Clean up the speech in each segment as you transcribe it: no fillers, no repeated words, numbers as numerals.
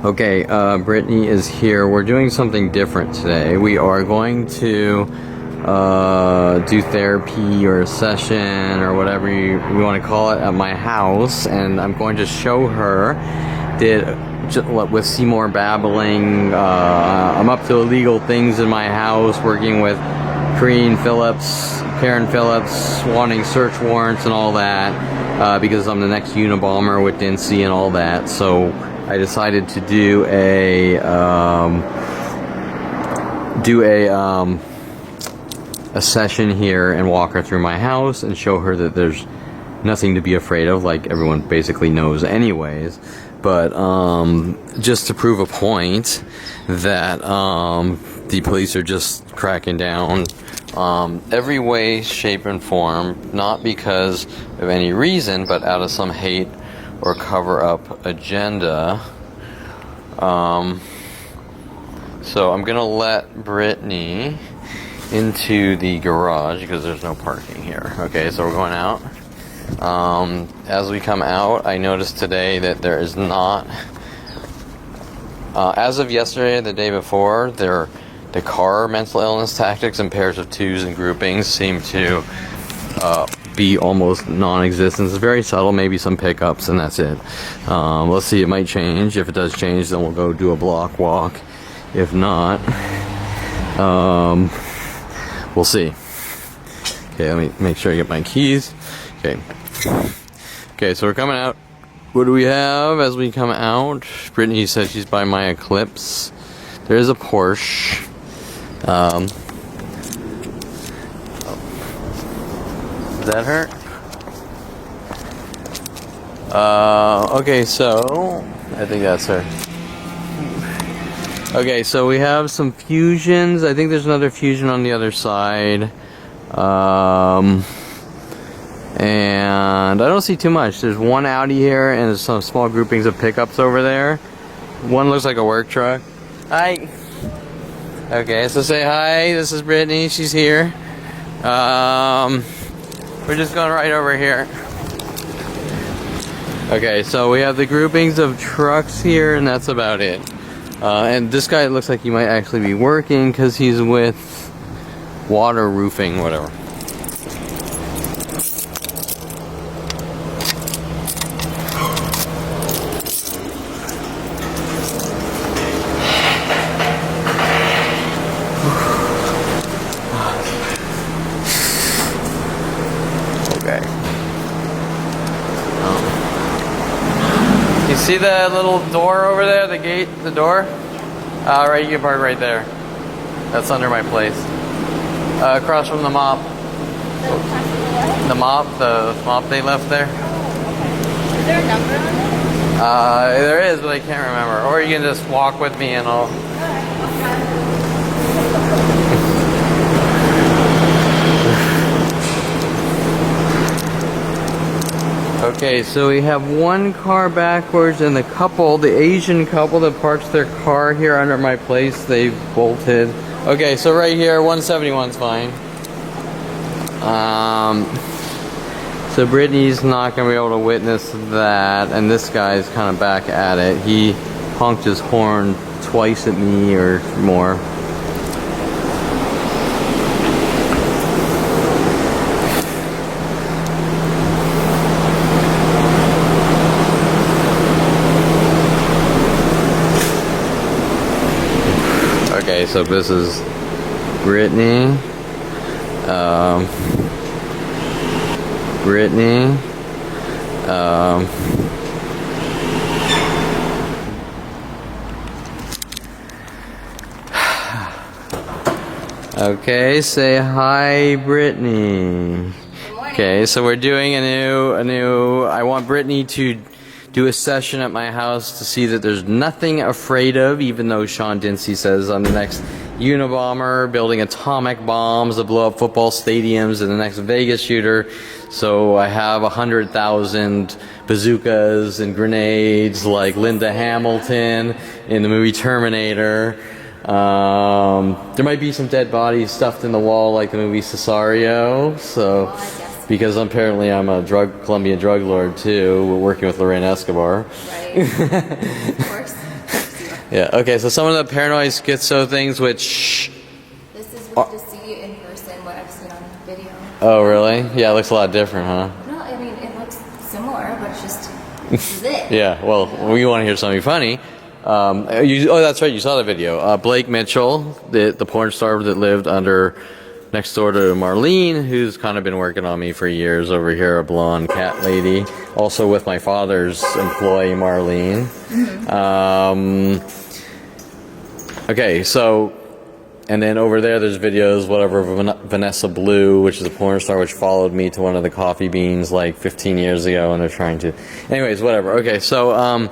Okay, Brittany is here. We're doing something different today. We are going to do therapy or a session or whatever you want to call it at my house, and I'm going to show her with Seymour babbling. I'm up to illegal things in my house, working with Karen Phillips, wanting search warrants and all that, because I'm the next Unabomber with Dincy and all that. So I decided to do a session here and walk her through my house and show her that there's nothing to be afraid of, like everyone basically knows anyways. But just to prove a point that the police are just cracking down every way, shape, and form, not because of any reason, but out of some hate or cover-up agenda. So I'm gonna let Brittany into the garage because there's no parking here. Okay, so we're going out. As we come out, I noticed today that there is not, as of yesterday, the day before, the car mental illness tactics in pairs of twos and groupings seem to be almost non-existent. It's very subtle, maybe some pickups, and that's it. Let's see, it might change. If it does change, then we'll go do a block walk. If not, we'll see. Okay, let me make sure I get my keys. Okay, so we're coming out. What do we have as we come out? Brittany said she's by my Eclipse. There's a Porsche. Is that her? Okay, so I think that's her. Okay, so we have some Fusions. I think there's another Fusion on the other side. And I don't see too much. There's one Audi here and there's some small groupings of pickups over there. One looks like a work truck. Hi. Okay, so say hi. This is Brittany. She's here. We're just going right over here. Okay, so we have the groupings of trucks here, and that's about it. And this guy looks like he might actually be working because he's with water roofing, whatever. You see that little door over there, the gate, the door? Right, you can park right there. That's under my place. Across from the mop. The mop they left there. Is there a number on it? There is, but I can't remember. Or you can just walk with me and I'll... Okay, so we have one car backwards and the Asian couple that parks their car here under my place, they bolted. Okay, so right here, 171's fine. So Brittany's not going to be able to witness that, and this guy's kind of back at it. He honked his horn twice at me or more. Okay, so this is Brittany. Okay, say hi, Brittany. Okay, so we're doing a new. I want Brittany to do a session at my house to see that there's nothing afraid of, even though Sean Dincy says I'm the next Unabomber, building atomic bombs to blow up football stadiums, and the next Vegas shooter. So I have 100,000 bazookas and grenades like Linda Hamilton in the movie Terminator. There might be some dead bodies stuffed in the wall like the movie Cesario. So, because apparently I'm a Colombian drug lord too, working with Lorraine Escobar. Right. Of course. Yeah. Okay. So some of the paranoid schizo things, which. This is what to see in person, what I've seen on video. Oh, really? Yeah, it looks a lot different, huh? No, I mean it looks similar, but it's just this is it. Yeah. Well, you want to hear something funny? That's right. You saw the video. Blake Mitchell, the porn star that lived next door to Marlene, who's kind of been working on me for years over here, a blonde cat lady, also with my father's employee, Marlene. Okay, so, and then over there, there's videos, whatever, Vanessa Blue, which is a porn star, which followed me to one of the coffee beans like 15 years ago, and they're trying to, anyways, whatever. Okay, so,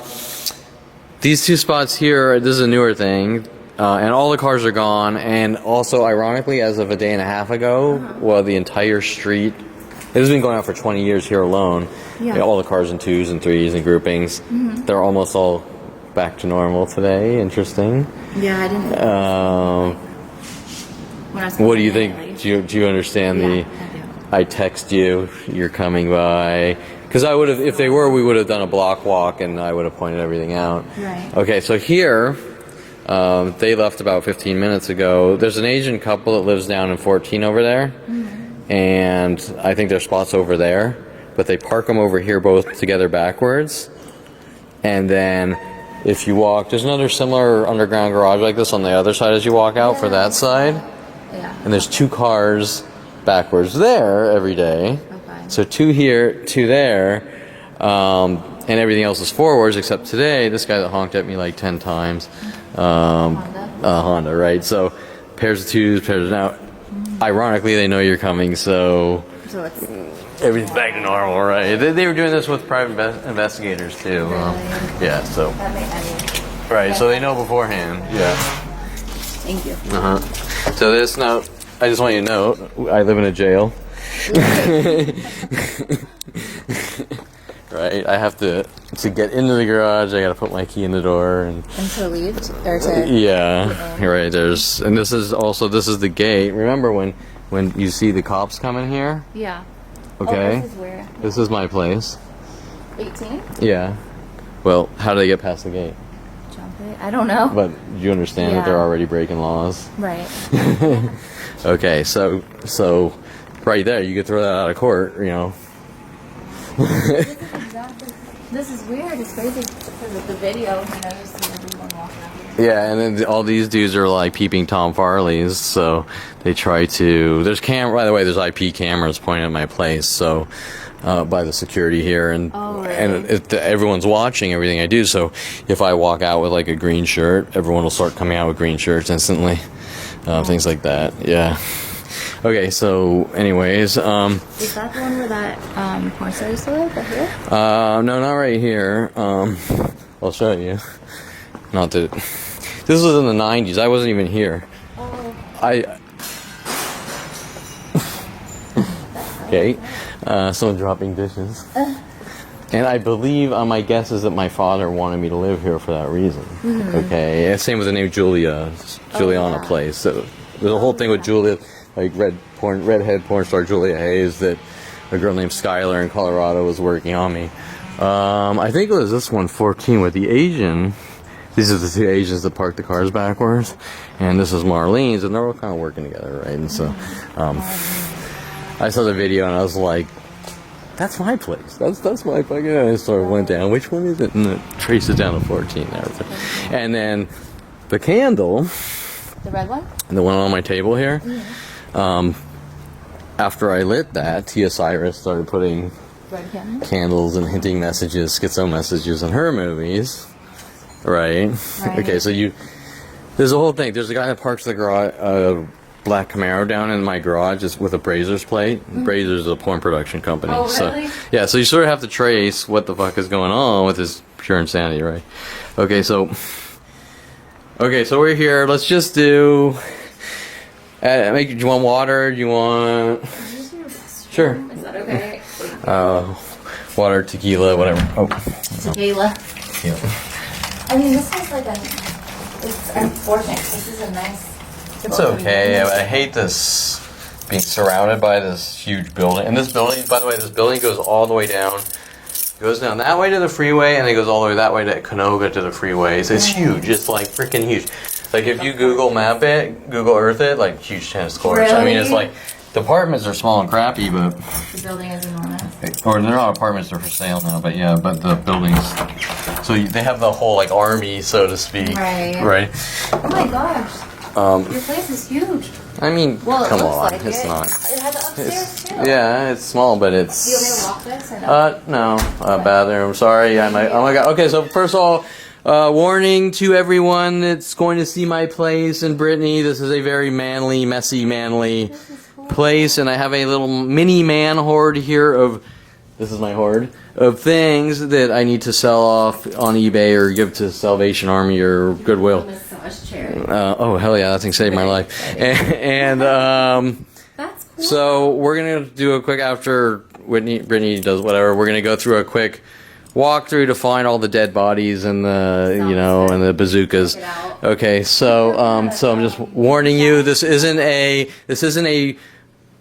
these two spots here, this is a newer thing. And all the cars are gone, and also, ironically, as of a day and a half ago, well, the entire street, it has been going on for 20 years here alone. Yeah. All the cars in 2s and 3s and groupings, they're almost all back to normal today. Interesting. Yeah, I didn't. What do you think? Do you understand I text you, you're coming by? Because I would have, if they were, we would have done a block walk, and I would have pointed everything out. Right. Okay, so here. They left about 15 minutes ago. There's an Asian couple that lives down in 14 over there, and I think their spot's over there, but they park them over here both together backwards, and then if you walk, there's another similar underground garage like this on the other side as you walk out for that side, and there's 2 cars backwards there every day, so 2 here, 2 there, and everything else is forwards except today, this guy that honked at me like 10 times. Honda, right? So pairs of 2s, pairs of now. Ironically, they know you're coming, so it's everything's back to normal, right? They were doing this with private investigators too. Yeah, so right, so they know beforehand. Yeah. Thank you. So this now, I just want you to know, I live in a jail. Right, I have to get into the garage. I got to put my key in the door and to leave or to. Yeah, right. This is the gate. Remember when you see the cops coming here? Yeah. Okay. Oh, this is where. This is my place. 18. Yeah. Well, how do they get past the gate? Jump it. I don't know. But you understand that they're already breaking laws. Right. Okay, so right there, you could throw that out of court. You know. This is weird. It's crazy because of the video. You know, you see everyone walking out. Yeah, and then all these dudes are like peeping Tom Farley's, so they try to. By the way, there's IP cameras pointing at my place, so by the security here, and everyone's watching everything I do. So if I walk out with like a green shirt, everyone will start coming out with green shirts instantly. Things like that. Yeah. Okay, so anyways, is that the one where that porn star used to live? Right here? No, not right here. I'll show you. Not that this was in the 90s. I wasn't even here. Okay, someone dropping dishes. And I believe, my guess is that my father wanted me to live here for that reason. Okay, same with the name Juliana Place. So there's a whole thing with Julia. Like redhead porn star Julia Hayes, that a girl named Skylar in Colorado was working on me. I think it was this one, 14, with the Asian. These are the 2 Asians that parked the cars backwards, and this is Marlene's, and they're all kind of working together, right? And so, I saw the video and I was like, "That's my place. That's my fucking." And I sort of went down. Which one is it? And it traces down to 14 there. And then the candle. The red one. And the one on my table here. After I lit that, Tia Cyrus started putting candles and hinting messages, schizo messages in her movies. Right. Okay, so there's a whole thing. There's a guy that parks the garage, black Camaro down in my garage just with a Brazers plate. Brazers is a porn production company. Oh, really? So, yeah, so you sort of have to trace what the fuck is going on with this pure insanity, right? Okay, so we're here. Let's just do. Do you want water? Do you want? Sure. Is that okay? Water, tequila, whatever. Oh. Tequila. I mean, this is like it's unfortunate. This is a nice. It's okay. I hate this being surrounded by this huge building. And this building, by the way, this building goes all the way down Goes down that way to the freeway, and it goes all the way that way to Canoga to the freeway. So it's huge. It's like freaking huge. Like if you Google Map it, Google Earth it, like huge tennis courts. Really? I mean, it's like the apartments are small and crappy, but The building is enormous. or they're not apartments; they're for sale now. But yeah, but the buildings. So they have the whole like army, so to speak. Right. Right. Oh my gosh. Your place is huge. I mean, Well, it come looks on, like it's it. not. It has upstairs too. Yeah, it's small, but it's. Do you want me to walk this or no? No, bathroom. Sorry, oh my god. Okay, so first of all, warning to everyone that's going to see my place in Brittany. This is a very manly, messy, manly place, and I have a little mini man hoard here of. This is my hoard of things that I need to sell off on eBay or give to Salvation Army or Goodwill. Massage chair. Oh hell yeah, that thing saved my life. And That's cool. so we're gonna do a quick after Brittany does whatever. We're gonna go through a quick walkthrough to find all the dead bodies and the and the bazookas. Check it out. Okay, so so I'm just warning you. This isn't a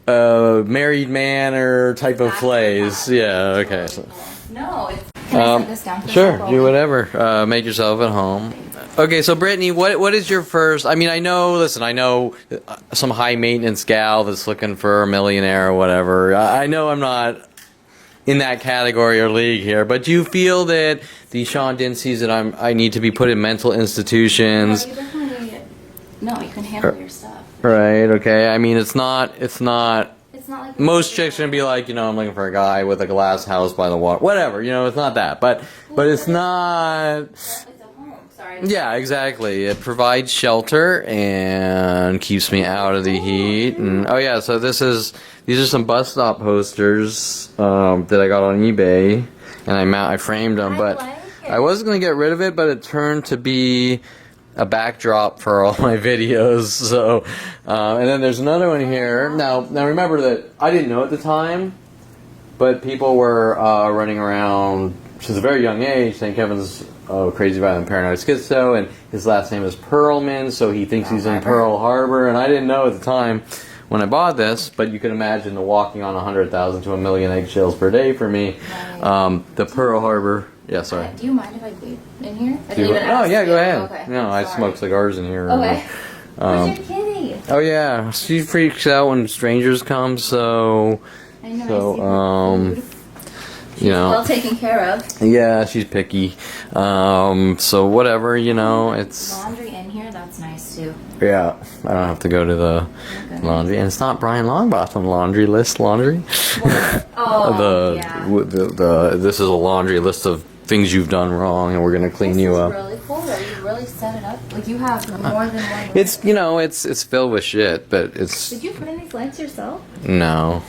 married man or type of place. Yeah. Okay. So. No, it's. Can I set this down for Sure, example? do whatever. Make yourself at home. Okay, so Brittany, what is your first? I mean, I know some high maintenance gal that's looking for a millionaire or whatever. I know I'm not in that category or league here, but do you feel that the Sean Dinseys that I need to be put in mental institutions? No, you definitely. No, you can handle your stuff. Right. Okay. I mean, it's not. It's not like Most chicks are gonna be like, I'm looking for a guy with a glass house by the water, whatever. It's not that, but it's not. It's a home. Sorry. Yeah, exactly. It provides shelter and keeps me out of the heat. And oh yeah, so these are some bus stop posters that I got on eBay, and I framed them, but like it. I was gonna get rid of it, but it turned to be a backdrop for all my videos. So, and then there's another one here. Now remember that I didn't know at the time, but people were running around since a very young age saying Kevin's crazy, violent, paranoid schizo, and his last name is Perlman, so he thinks he's in Pearl Harbor. And I didn't know at the time when I bought this, but you can imagine the walking on 100,000 to 1,000,000 eggshells per day for me. Right. The Pearl Harbor. Yeah, sorry. Do you mind if I vape in here? I Do didn't you- even oh ask yeah, you. go ahead. Okay. No, I Sorry. smoke cigars in here. Okay. Where's your kitty? Oh yeah, she freaks out when strangers come. So, I know. so I see her food. Well taken care of. yeah, she's picky. So whatever, it's Laundry in here. That's nice too. yeah. I don't have to go to the laundry, and it's not Brian Longbottom laundry list laundry. Oh, yeah. This is a laundry list of things you've done wrong, and we're gonna clean you up. This is really cool. Though. You really set it up. Like you have more than one. It's filled with shit, but it's Did you put in these lights yourself? no.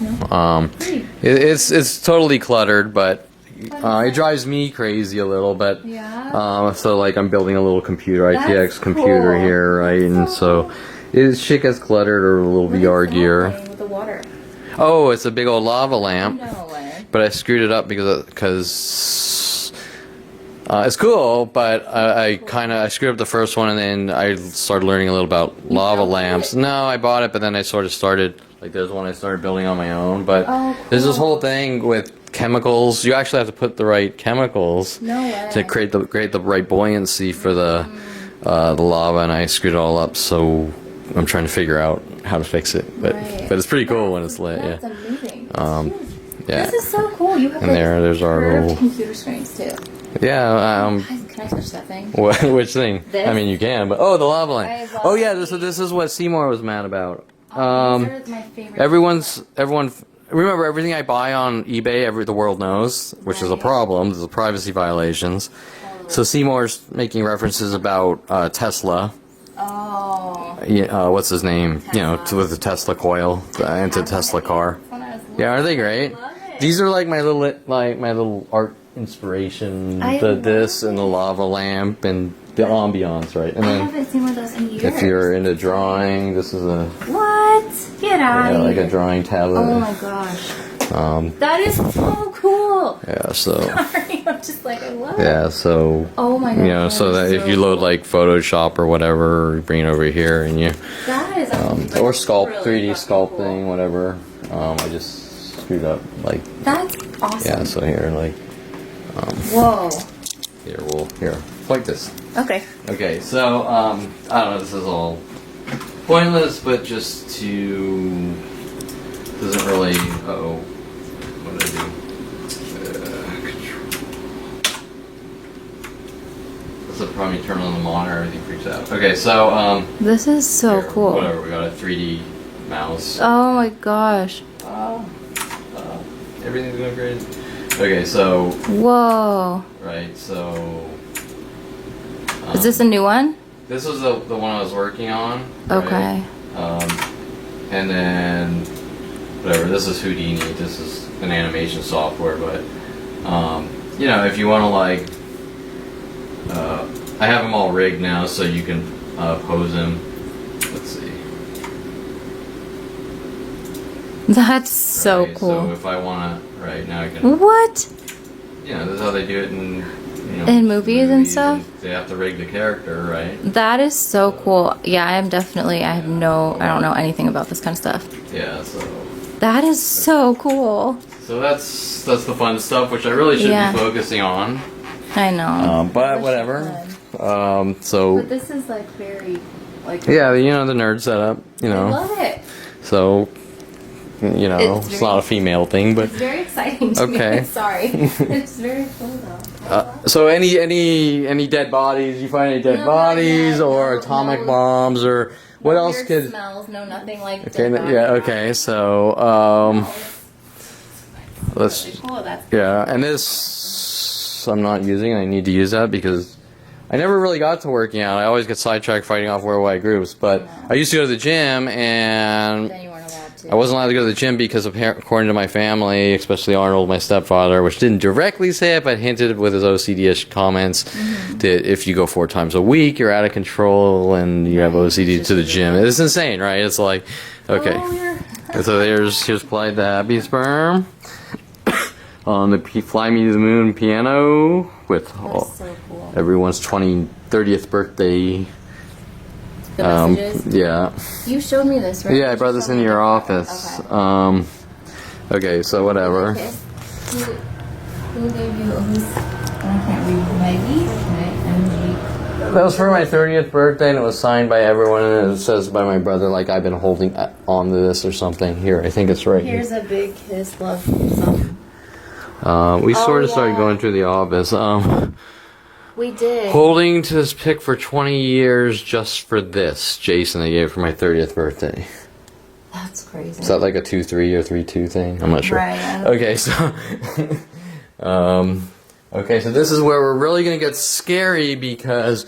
Great. It's totally cluttered, but it drives me crazy a little. But Yeah. so like I'm building a little computer, That's ITX computer cool. here, right? That's And so so shit gets cluttered or a little VR gear. With the water. Oh, it's a big old lava lamp. No way. But I screwed it up because it's cool, but I screwed up the first one, and then I started learning a little about lava built lamps. it? No, I bought it, but then I sort of started, like there's one I started building on my own, but Oh, there's this cool. whole thing with chemicals. You actually have to put the right chemicals No way. to create the right buoyancy for the lava, and I screwed it all up, so I'm trying to figure out how to fix it. But Right. but it's pretty cool when it's lit, That's yeah. amazing. Yeah. This is so cool. You have And there's our curved little- computer screens too. Yeah, Can I touch that thing? which thing? This? I mean, you can, but the lava I lamp. love Oh yeah, these. this is what Seymour was mad about. These are my favorite. Everyone. Remember, everything I buy on eBay, the world knows, which is a Right. problem. There's privacy violations. So Seymour's making references about Tesla. Oh. What's his name? With the Tesla coil, into Tesla car. When I was Yeah, aren't they great? love it. These are like my little art inspiration. I This love and the lava lamp and the ambiance, right? And I then haven't seen one of those in years. if you're into drawing, this is What? Get out of like here. a drawing tablet. Oh my gosh. That is so cool. Yeah, so Sorry, I'm just like, I love it. yeah, so Oh my god. so that if you load like Photoshop or whatever, you bring it over here and you That is or sculpt, really 3D fucking sculpting, cool. whatever. I just screwed up like That's awesome. yeah, so here like Whoa. Here, like this. Okay. Okay, so, I don't know, this is all pointless, but just to, doesn't really, uh-oh, what did I do? Control. This will probably turn on the monitor, everything freaks out. Okay, so, This is so here, cool. whatever, we got a 3D mouse. Oh my gosh. Everything's going great. Okay, so, Whoa. right, so... Is this a new one? This was the one I was working on. Okay. Right? And then, whatever, this is Houdini. This is an animation software, but, you know, if you want to, like, I have them all rigged now so you can pose them. Let's see. That's so Right, cool. So if I want to, right, now I can, What? you know, this is how they do it in, you know, In movies and stuff? They have to rig the character, right? That is so cool. Yeah, I don't know anything about this kind of stuff. Yeah, so. That is so cool. So that's the fun stuff, which I really should Yeah. be focusing on. I know. But whatever. So But this is like very, like. yeah, you know, the nerd setup, you I know. love it. So you know, It's it's not a female thing, but It's very exciting to Okay. me. Sorry. It's very cool though. so any dead bodies? You find any dead No, bodies not yet. or No, atomic no. bombs or what else Weird could? smells, no nothing like Okay, dead yeah, body. okay. So let's Pretty cool, that's yeah, and this I'm not using. I need to use that because I never really got to working out. I always get sidetracked fighting off worldwide groups. But I used to go to the gym, and then you weren't allowed to. I wasn't allowed to go to the gym because, according to my family, especially Arnold, my stepfather, which didn't directly say it, but hinted with his OCD-ish comments, that if you go 4 times a week, you're out of control and you have OCD to the gym. It's insane, right? It's like, okay. And so here's Clyde the Happy Sperm on the Fly Me to the Moon piano with That's so cool. everyone's 30th birthday. The messages? Yeah. You showed me this, right? Yeah, I brought this into your office. Okay. Okay, so whatever. Okay. Who gave you who's I can't read Maggie? Right? MG. That was for my 30th birthday, and it was signed by everyone, and it says by my brother, like I've been holding on to this or something. Here, I think it's right here. Here's a big kiss, love, something. We sort of started yeah. going through the office. We did. Holding to this pic for 20 years just for this, Jason, I gave for my 30th birthday. That's crazy. Is that like a 2-3 or 3-2 thing? I'm not sure. Right. Okay, so okay, so this is where we're really gonna get scary because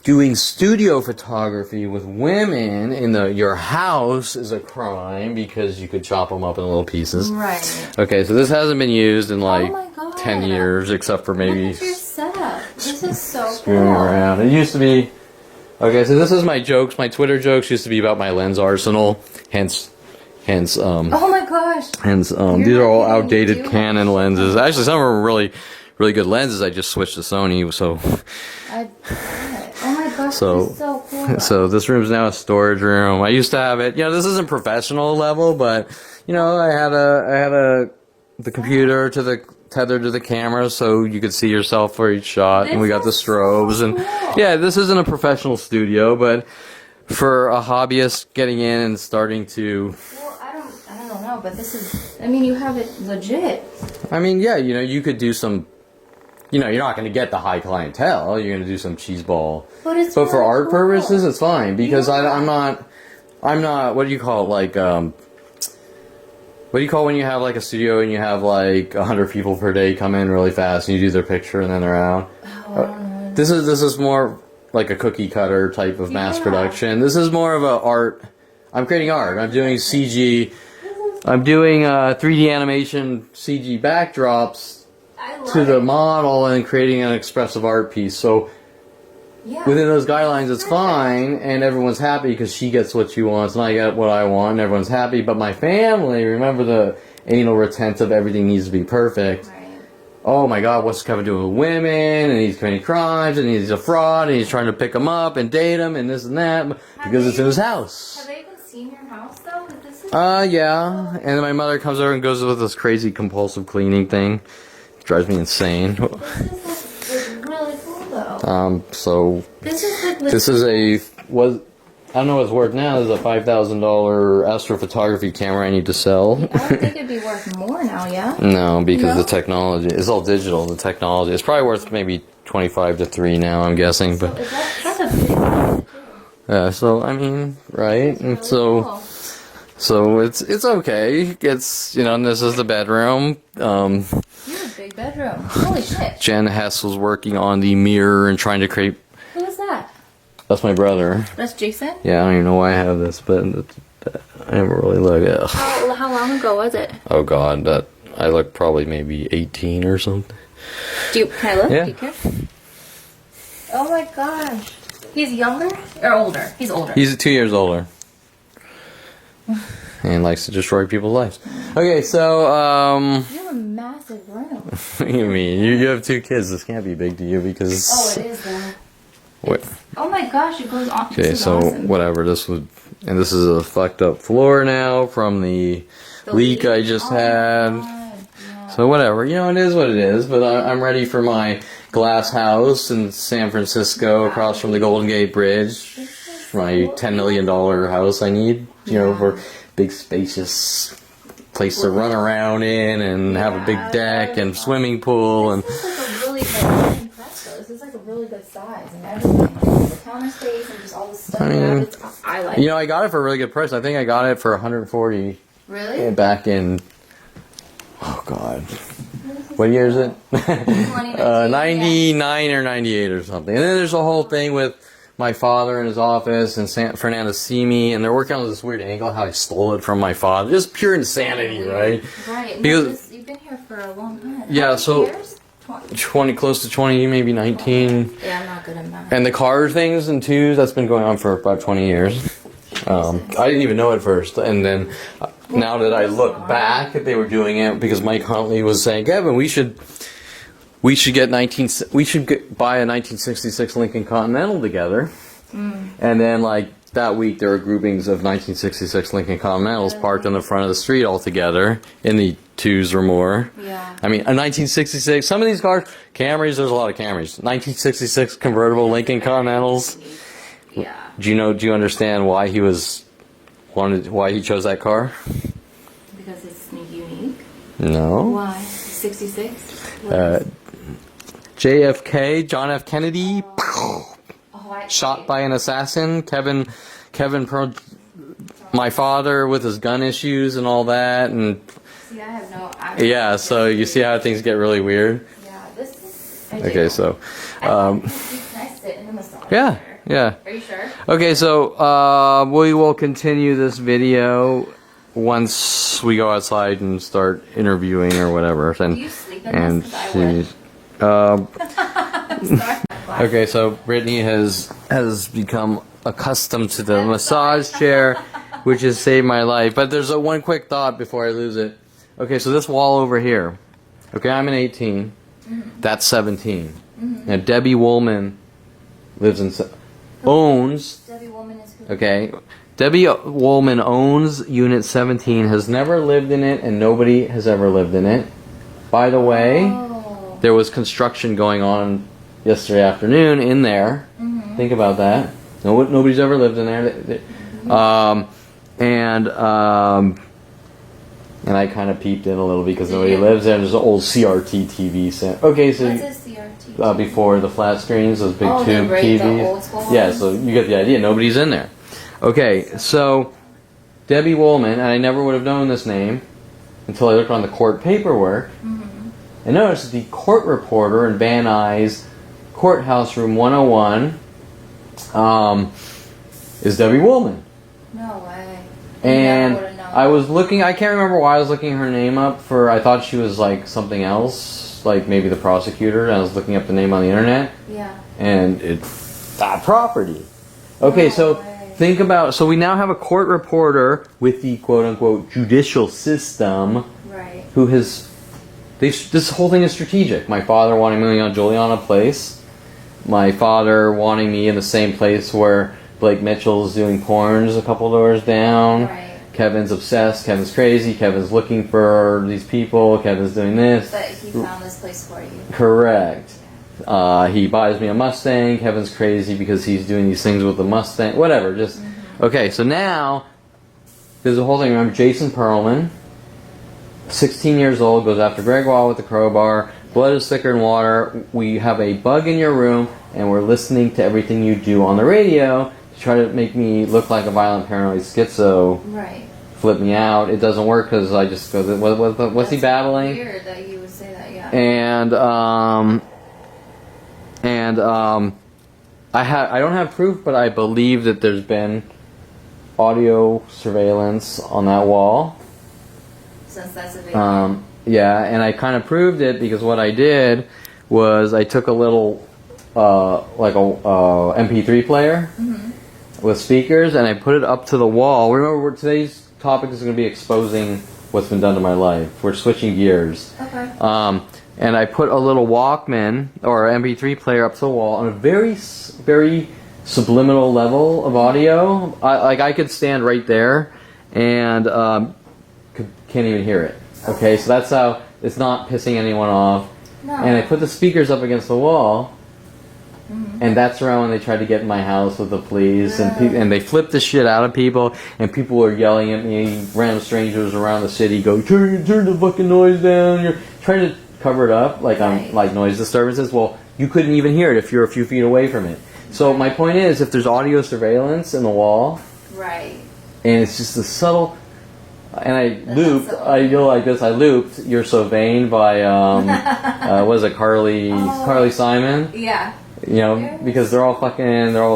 doing studio photography with women in your house is a crime because you could chop them up in little pieces. Right. Okay, so this hasn't been used in like my God. 10 years, except for maybe Look at your setup. This is so screwing cool. around. It used to be. Okay, so this is my jokes. My Twitter jokes used to be about my lens arsenal. Hence, Oh my gosh. these are all not outdated doing Canon lenses. Actually, some of them are really, really good lenses. I just switched to Sony, so. Oh my gosh, So- this is so cool. So this room's now a storage room. I used to have it. You know, this isn't professional level, but you know, I had the computer tethered to the camera, so you could see yourself for each shot, and we got the This is strobes, so and cool. yeah, this isn't a professional studio, but for a hobbyist getting in and starting to, Well, I don't know, but this is, I mean, you have it legit. I mean, yeah, you know, you could do some. You know, you're not going to get the high clientele. You're going to do some cheeseball. But it's But for really art cool. purposes, it's fine because Yeah. I'm not. What do you call it? Like, what do you call when you have like a studio and you have like 100 people per day come in really fast and you do their picture and then they're out? Oh, I don't know. This is more like a cookie cutter type of mass Yeah. production. This is more of a art. I'm creating art. I'm doing CG. I'm doing 3D animation CG backdrops I love to the it. model and creating an expressive art piece. So Yeah. within those guidelines, it's fine, and everyone's happy because she gets what she wants, and I get what I want, and everyone's happy. But my family, remember the anal retentive, everything needs to be perfect. Right. Oh my God, what's Kevin doing with women? And he's committing crimes, and he's a fraud, and he's trying to pick them up and date them, and this and that, because it's in his house. Have they even seen your house though? 'Cause this is Yeah. And then my mother comes over and goes with this crazy compulsive cleaning thing. drives me insane. This is like really cool though. So This is like this is a what I don't know what it's worth now. This is a $5,000 astrophotography camera I need to sell. I don't think it'd be worth more now, yeah? No, because No? the technology it's all digital. The technology it's probably worth maybe 25 to 3 now. I'm guessing, but That's a big one. yeah. So I mean, right? And so. So it's okay. It's and this is the bedroom. You have a big bedroom. Holy shit. Jen Hess was working on the mirror and trying to create. Who is that? That's my brother. That's Jason? Yeah, I don't even know why I have this, but I never really look at it. How long ago was it? Oh God, that I look probably maybe 18 or something. Can I look? Yeah. Do you care? Oh my gosh. He's younger or older? He's older. He's 2 years older. And likes to destroy people's lives. Okay, so You have a massive room. what do you mean? You have 2 kids. This can't be big to you because. Oh, it is though. What? Oh my gosh, it goes on. Okay, This is so awesome. whatever. This is a fucked up floor now from the leak I just had. My God, yeah. So whatever, it is what it is. But I'm ready for my glass house in San Francisco, across from the Golden Gate Bridge. My $10 million house I need, for big spacious place to run around in and have a big deck and swimming pool and. This is like a really good. I'm impressed though. This is like a really good size and everything. Like the counter space and just all the stuff. I mean, I like. I got it for a really good price. I think I got it for 140 Really? back in. Oh God. What year is it? 99 or 98 or something. And then there's a whole thing with my father in his office and Fernando see me, and they're working on this weird angle how I stole it from my father. Just pure insanity, right? Right. Because you've been here for a long time. Yeah, How many so- years? 20. 20, close to 20, maybe 19. Yeah, I'm not good at math. And the car things and twos, that's been going on for about 20 years. I didn't even know at first, and then now that I look back, they were doing it because Mike Huntley was saying, Kevin, we should buy a 1966 Lincoln Continental together. And then that week there were groupings of 1966 Lincoln Continentals parked on the front of the street all together in the 2s or more. Yeah. I mean, a 1966, some of these cars, Camrys, there's a lot of Camrys. 1966 convertible Lincoln Continentals. Yeah. Do you understand why he why he chose that car? Because it's unique. No. Why? 66? JFK, John F. Kennedy, I shot by an assassin. Kevin Pearl, my father with his gun issues and all that, and See, I have no. yeah. So you see how things get really weird. Yeah, this is. Okay, so Can I sit in the massage yeah, chair? yeah. Are you sure? Okay, so we will continue this video once we go outside and start interviewing or whatever. Do you sleep in And this? 'Cause I would. she's Sorry. okay. So Brittany has become accustomed to the massage chair, which has saved my life. But there's one quick thought before I lose it. Okay, so this wall over here. Okay, I'm an 18. That's 17. Now Debbie Woolman lives owns. Debbie Woman is who? Okay. Debbie Woolman owns Unit 17, has never lived in it, and nobody has ever lived in it. By the way, Oh. there was construction going on yesterday afternoon in there. Think about that. Nobody's ever lived in there. And I kind of peeped in a little because nobody lives there. There's an old CRT TV set. Okay, so What's a CRT? before the flat screens, those big tube the TVs. old school Yeah, ones? so you get the idea. Nobody's in there. Okay, so Debbie Woolman, and I never would have known this name until I looked on the court paperwork and noticed that the court reporter in Van Nuys Courthouse Room 101 is Debbie Woolman. No way. And Never would've known. I was looking, I can't remember why I was looking her name up for, I thought she was like something else, like maybe the prosecutor, and I was looking up the name on the internet, Yeah. and it's that property. Okay, No so way. think about, so we now have a court reporter with the quote-unquote judicial system Right. who has, this whole thing is strategic. My father wanting me on Juliana Place, my father wanting me in the same place where Blake Mitchell is doing porns a couple doors down. Right. Kevin's obsessed, Kevin's crazy, Kevin's looking for these people, Kevin's doing this. But he found this place for you. Correct. He buys me a Mustang, Kevin's crazy because he's doing these things with the Mustang, whatever, just... Okay, so now, there's the whole thing. Remember, Jason Perlman, 16 years old, goes after Greg Wall with the crowbar, blood is thicker than water, we have a bug in your room, and we're listening to everything you do on the radio to try to make me look like a violent paranoid schizo. Right. Flip me out. It doesn't work because I just go, what's he babbling? It's weird that you would say that, yeah. I don't have proof, but I believe that there's been audio surveillance on that wall. Since that's a video. Yeah, and I kind of proved it because what I did was I took a little, like a MP3 player with speakers, and I put it up to the wall. Remember, today's topic is going to be exposing what's been done to my life. We're switching gears. Okay. And I put a little Walkman or MP3 player up to the wall on a very, very subliminal level of audio. I could stand right there and can't even hear it. Okay, so that's how it's not pissing anyone off. No. And I put the speakers up against the wall, and that's around when they tried to get in my house with the police, and they flipped the shit out of people, and people were yelling at me, random strangers around the city go, turn the fucking noise down, you're trying to cover it up like I'm like noise disturbances. Well, you couldn't even hear it if you're a few feet away from it. So my point is, if there's audio surveillance in the wall, right, and it's just a subtle, and I looped, I go like this, I looped "You're So Vain" by what is it, Carly Simon? Yeah. You know, because they're all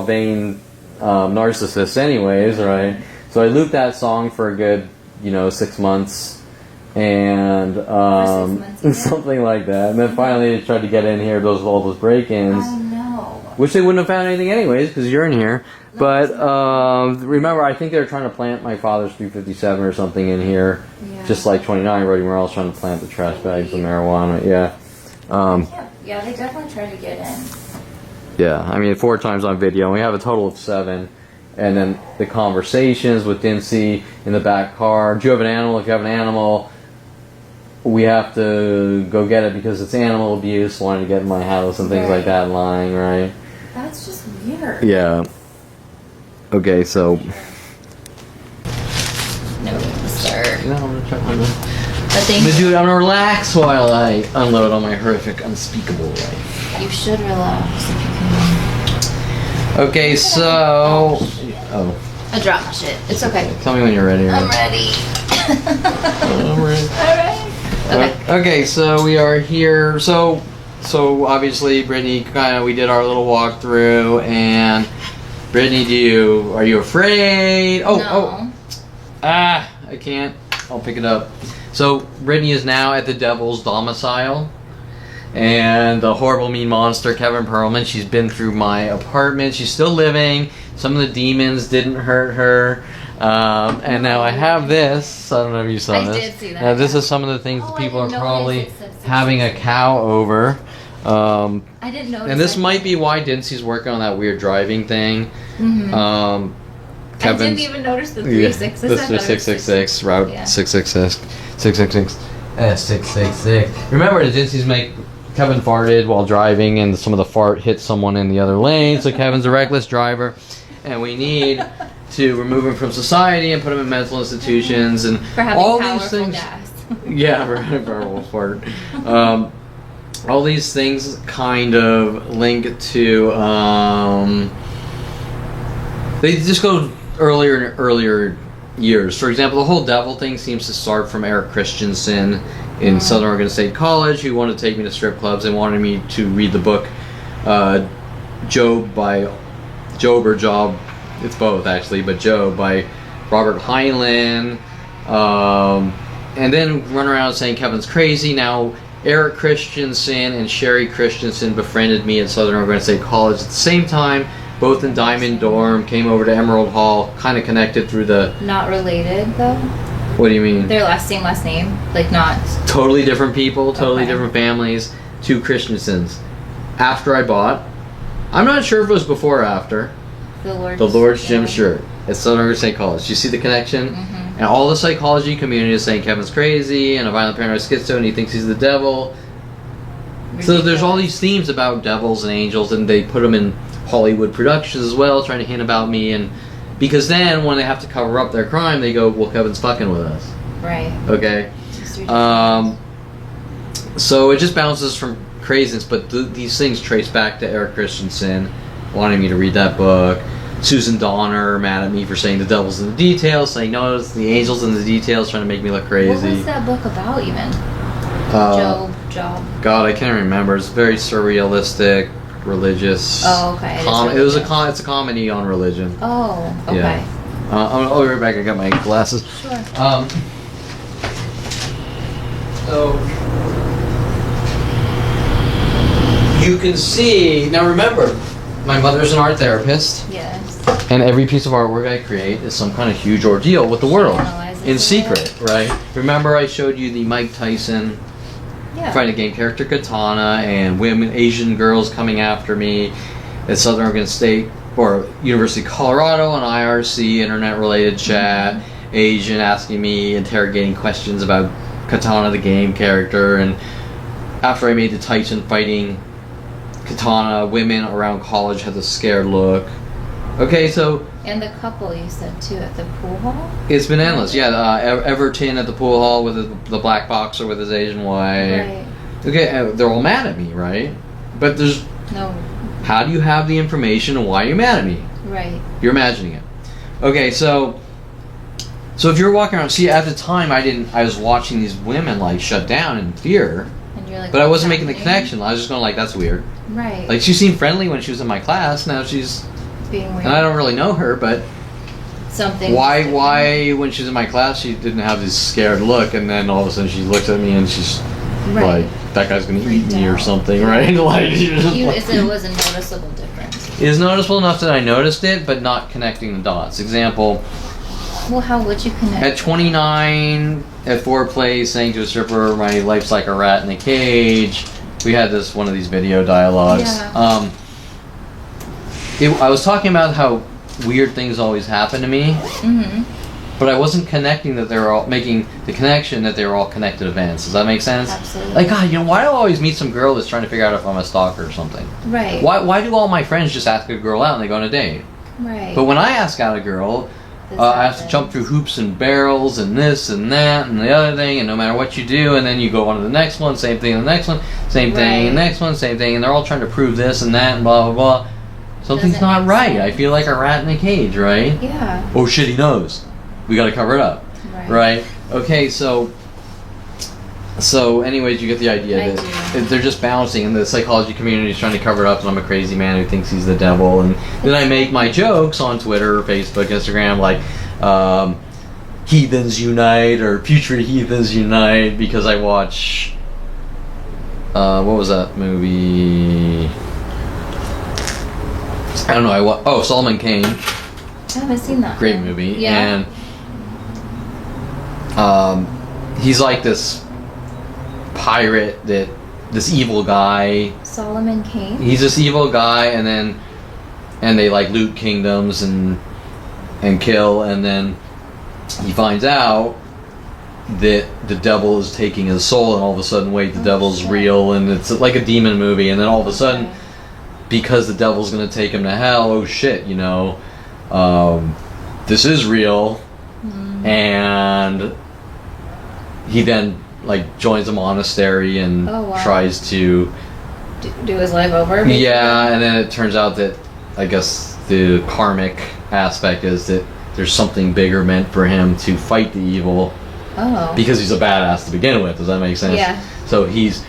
vain narcissists anyways, right? So I looped that song for a good 6 months. And something like that, and then finally they tried to get in here. All those break-ins, I know. which they wouldn't have found anything anyways because you're in here. But remember, I think they were trying to plant my father's 357 or something in here, just like 29. Roddy Morales trying to plant the trash bags of marijuana. Yeah. Yeah, they definitely tried to get in. Yeah, I mean 4 times on video. We have a total of 7. And then the conversations with Dincy in the back car. Do you have an animal? If you have an animal, we have to go get it because it's animal abuse, wanting to get in my house and things like that, lying, right? That's just weird. Yeah. Okay, so... No need to start. No, I'm gonna But I'm gonna relax while I unload on my horrific, unspeakable life. you should relax if you can. Okay, so... Oh. I dropped my shit. It's okay. Tell me when you're ready. I'm ready. I'm ready. Alright. Okay. Okay, so we are here. So obviously, Brittany, we did our little walkthrough, and Brittany, are you afraid? No. I can't. I'll pick it up. So Brittany is now at the Devil's Domicile, and the horrible mean monster Kevin Perlman. She's been through my apartment. She's still living. Some of the demons didn't hurt her. And now I have this. I don't know if you saw this. I did see that. Now this is some of the things that people are I didn't probably notice it said having a cow over. I didn't notice. And this might be why Dincy's working on that weird driving thing. I didn't even notice the 3 6. This is 666 route 666 666 666. Remember that Dincy's Kevin farted while driving, and some of the fart hit someone in the other lane. So Kevin's a reckless driver, and we need to remove him from society and put him in mental institutions and for having all powerful these things. gas. Yeah, for having powerful fart. All these things kind of link to. They just go earlier and earlier years. For example, the whole devil thing seems to start from Eric Christensen in Southern Oregon State College, who wanted to take me to strip clubs and wanted me to read the book Job or Job. It's both actually, but Job by Robert Heinlein. And then run around saying Kevin's crazy. Now Eric Christensen and Sherry Christensen befriended me at Southern Oregon State College at the same time. Both in Diamond Dorm, came over to Emerald Hall, kind of connected through the... Not related, though? What do you mean? Their last name? Like, not... Totally different people, totally different families. 2 Christensens. After I bought... I'm not sure if it was before or after. The Lord's Gym shirt at Southern Oregon State College. You see the connection? And all the psychology community is saying Kevin's crazy and a violent paranoid schizo and he thinks he's the devil. Ridiculous. So there's all these themes about devils and angels, and they put them in Hollywood productions as well, trying to hint about me. And because then when they have to cover up their crime, they go, well, Kevin's fucking with us. Right. Okay. So it just bounces from craziness, but these things trace back to Eric Christensen wanting me to read that book. Susan Donner mad at me for saying the devil's in the details, saying no, it's the angels in the details, trying to make me look crazy. What was that book about even? Job. God, I can't remember. It's very surrealistic, religious. Oh, okay. It's a comedy on religion. Oh, okay. Yeah. I'll be right back. I got my glasses. Sure. So you can see now. Remember, my mother's an art therapist. Yes. And every piece of artwork I create is some kind of huge ordeal with the world, in secret, right? Remember, I showed you the Mike Tyson fighting game character Katana, and women, Asian girls coming after me at Southern Oregon State or University of Colorado on IRC, internet-related chat, Asian asking me interrogating questions about Katana, the game character, and after I made the Tyson fighting Katana, women around college had the scared look. Okay, so... And the couple you said, too, at the pool hall? It's been endless, yeah. Everton at the pool hall with the black boxer with his Asian wife. Right. Okay, they're all mad at me, right? But there's... No. How do you have the information and why are you mad at me? Right. You're imagining it. Okay, so if you're walking around... See, at the time, I was watching these women, like, shut down in fear. And you're like... But I wasn't making the connection. I was just going like, that's weird. Right. Like, she seemed friendly when she was in my class. Now she's... Being weird. And I don't really know her, but something. Why when she was in my class she didn't have this scared look, and then all of a sudden she looks at me and she's like, that guy's gonna eat me or something, right? Like, it was a noticeable difference. It is noticeable enough that I noticed it, but not connecting the dots. Example. Well, how would you connect? At 29, at foreplay, saying to a stripper, "My life's like a rat in a cage." We had one of these video dialogues. Yeah. I was talking about how weird things always happen to me, but I wasn't connecting that they were all making the connection that they were all connected events. Does that make sense? Absolutely. Like, God, why do I always meet some girl that's trying to figure out if I'm a stalker or something? Right. Why do all my friends just ask a girl out and they go on a date? Right. But when I ask out a girl, I have to jump through hoops and barrels and this and that and the other thing, and no matter what you do, and then you go on to the next one, same thing, the next one, same thing, the next one, same thing, and they're all trying to prove this and that and blah, blah, blah. Something's not right. I feel like a rat in a cage, right? Yeah. Oh shit, he knows. We gotta cover it up. Right? Okay, so anyways, you get the idea that they're just bouncing, and the psychology community is trying to cover it up, and I'm a crazy man who thinks he's the devil, and then I make my jokes on Twitter, Facebook, Instagram, like, Heathens Unite, or Putrid Heathens Unite, because I watch, what was that movie? I don't know. Solomon Kane. I haven't seen that. Great movie. Yeah. And he's like this pirate, this evil guy. Solomon Kane. He's this evil guy, and they like loot kingdoms and kill, and then he finds out that the devil is taking his soul, and all of a sudden, wait, the devil's real, and it's like a demon movie, and then all of a sudden. Okay. Because the devil's going to take him to hell, oh shit, this is real. And he then, like, joins a monastery and tries to... Do his life over? Maybe? Yeah, and then it turns out that, I guess, the karmic aspect is that there's something bigger meant for him to fight the evil. Oh. Because he's a badass to begin with, does that make sense? Yeah. So he's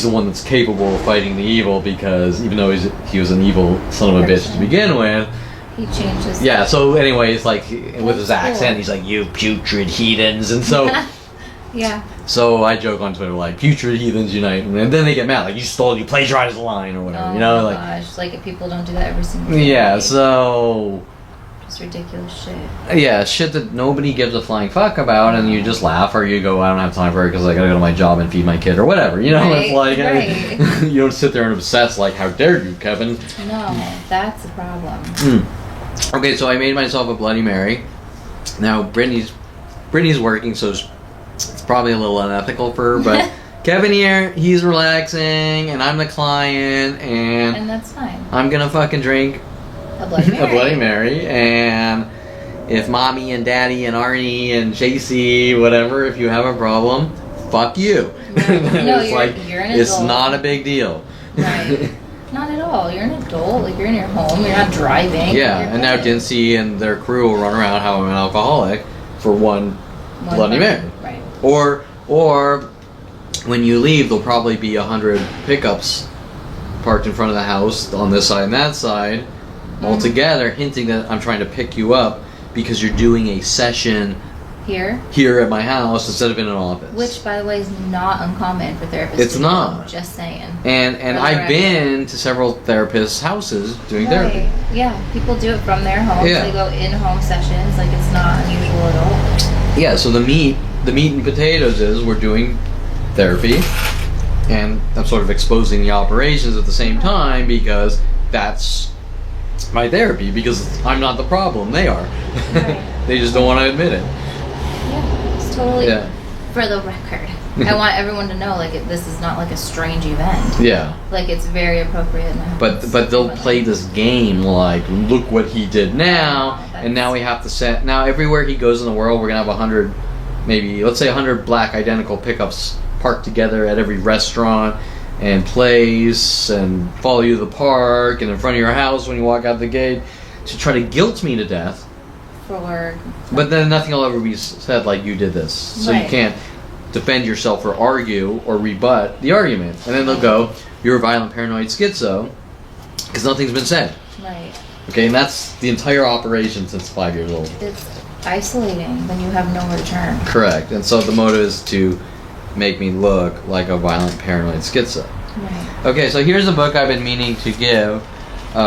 the one that's capable of fighting the evil, because even though he was an evil son of a bitch to begin with, he changes. Yeah. So anyway, it's like with his accent, he's like, "You putrid heathens," and so yeah. So I joke on Twitter like, "Putrid heathens unite," and then they get mad like, "You plagiarized the line or whatever," Oh my gosh! Like if people don't do that every single day. Yeah. So. Just ridiculous shit. Yeah, shit that nobody gives a flying fuck about, and you just laugh, or you go, I don't have time for it because I gotta go to my job and feed my kid, or whatever. It's like you don't sit there and obsess like, how dare you, Kevin? No, that's the problem. Okay, so I made myself a Bloody Mary. Now Brittany's Brittany's working, so it's probably a little unethical for her, but Kevin here, he's relaxing, and I'm the client, And that's fine. I'm gonna fucking drink A Bloody Mary. a Bloody Mary, and if mommy and daddy and Arnie and JC, whatever, if you have a problem, fuck you. No, It's you're an it's adult. not a big deal. Right. Not at all. You're an adult. Like, you're in your home. You're not driving. Yeah, You're and now good. Dincy and their crew will run around how I'm an alcoholic for one Bloody Mary. Right. Or when you leave, there'll probably be 100 pickups parked in front of the house on this side and that side, all together, hinting that I'm trying to pick you up because you're doing a session Here, at my house instead of in an office. which, by the way, is not uncommon for therapists. It's to not. do, just saying. And For the I've record. been to several therapists' houses doing therapy. Right. Yeah, people do it from their homes. Yeah. They go in-home sessions. Like, it's not unusual at all. Yeah, so the meat and potatoes is we're doing therapy, and I'm sort of exposing the operations at the same time because that's my therapy, because I'm not the problem, they are. Right. They just don't want to admit it. Yeah, it's totally. Yeah. For the record, I want everyone to know, like, this is not like a strange event. Yeah. Like, it's very appropriate. And But they'll play this game like, look what he did now, Oh, and now we have to set. Now everywhere he goes in the world, we're gonna have 100, maybe let's say 100 black identical pickups parked together at every restaurant and place, and follow you to the park and in front of your house when you walk out the gate, to try to guilt me to death. For. But then nothing will ever be said like you did this, so you Right. can't defend yourself or argue or rebut the argument. And then they'll go, "You're a violent paranoid schizo," because nothing's been said. Right. Okay, and that's the entire operation since 5 years old. It's isolating when you have nowhere to turn. Correct. And so the motive is to make me look like a violent paranoid schizo. Right. Okay, so here's a book I've been meaning to give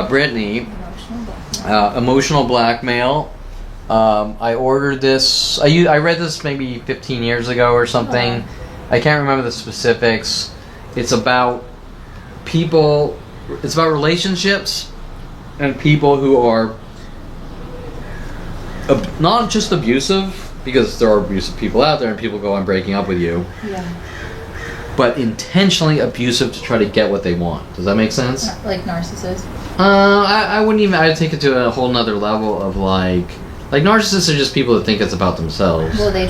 Brittany, Emotional blackmail. Emotional Blackmail. I ordered this. I read this maybe 15 years ago or something. I can't remember the specifics. It's about people. It's about relationships and people who are not just abusive, because there are abusive people out there and people go, "I'm breaking up with you," Yeah. but intentionally abusive to try to get what they want. Does that make sense? Like narcissists. I wouldn't even. I'd take it to a whole nother level of like narcissists are just people that think it's about themselves. Well, they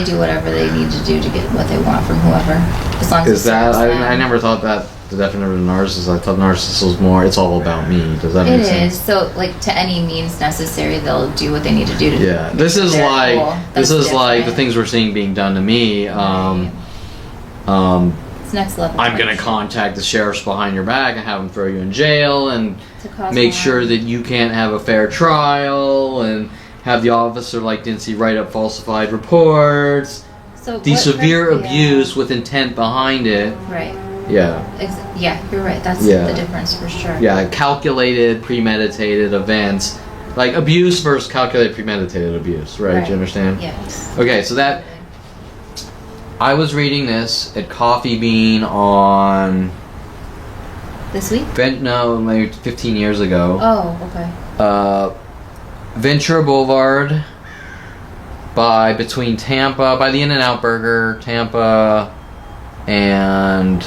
do whatever they need to do to get what they want from whoever. As long as Is it that? serves them. I never thought that the definition of a narcissist. I thought narcissist was more. It's all about me. Does that It make sense? is. So, like, to any means necessary, they'll do what they need to do to. Yeah. This is They're like cool. this That's is like the different. things we're seeing being done to me. Right. It's next level. I'm gonna contact the sheriffs behind your back and have them throw you in jail and To cause make harm. sure that you can't have a fair trial and have the officer like Dincy write up falsified reports. So The what severe kind of- abuse with intent behind it. Right. Yeah. Yeah, you're right. That's Yeah. the difference for sure. Yeah, calculated, premeditated events. Like abuse versus calculated, premeditated abuse, right? Do you understand? Yes. Okay, so that. I was reading this at Coffee Bean on. This week? No, maybe 15 years ago. Oh, okay. Ventura Boulevard by between Tampa, by the In-N-Out Burger, Tampa, and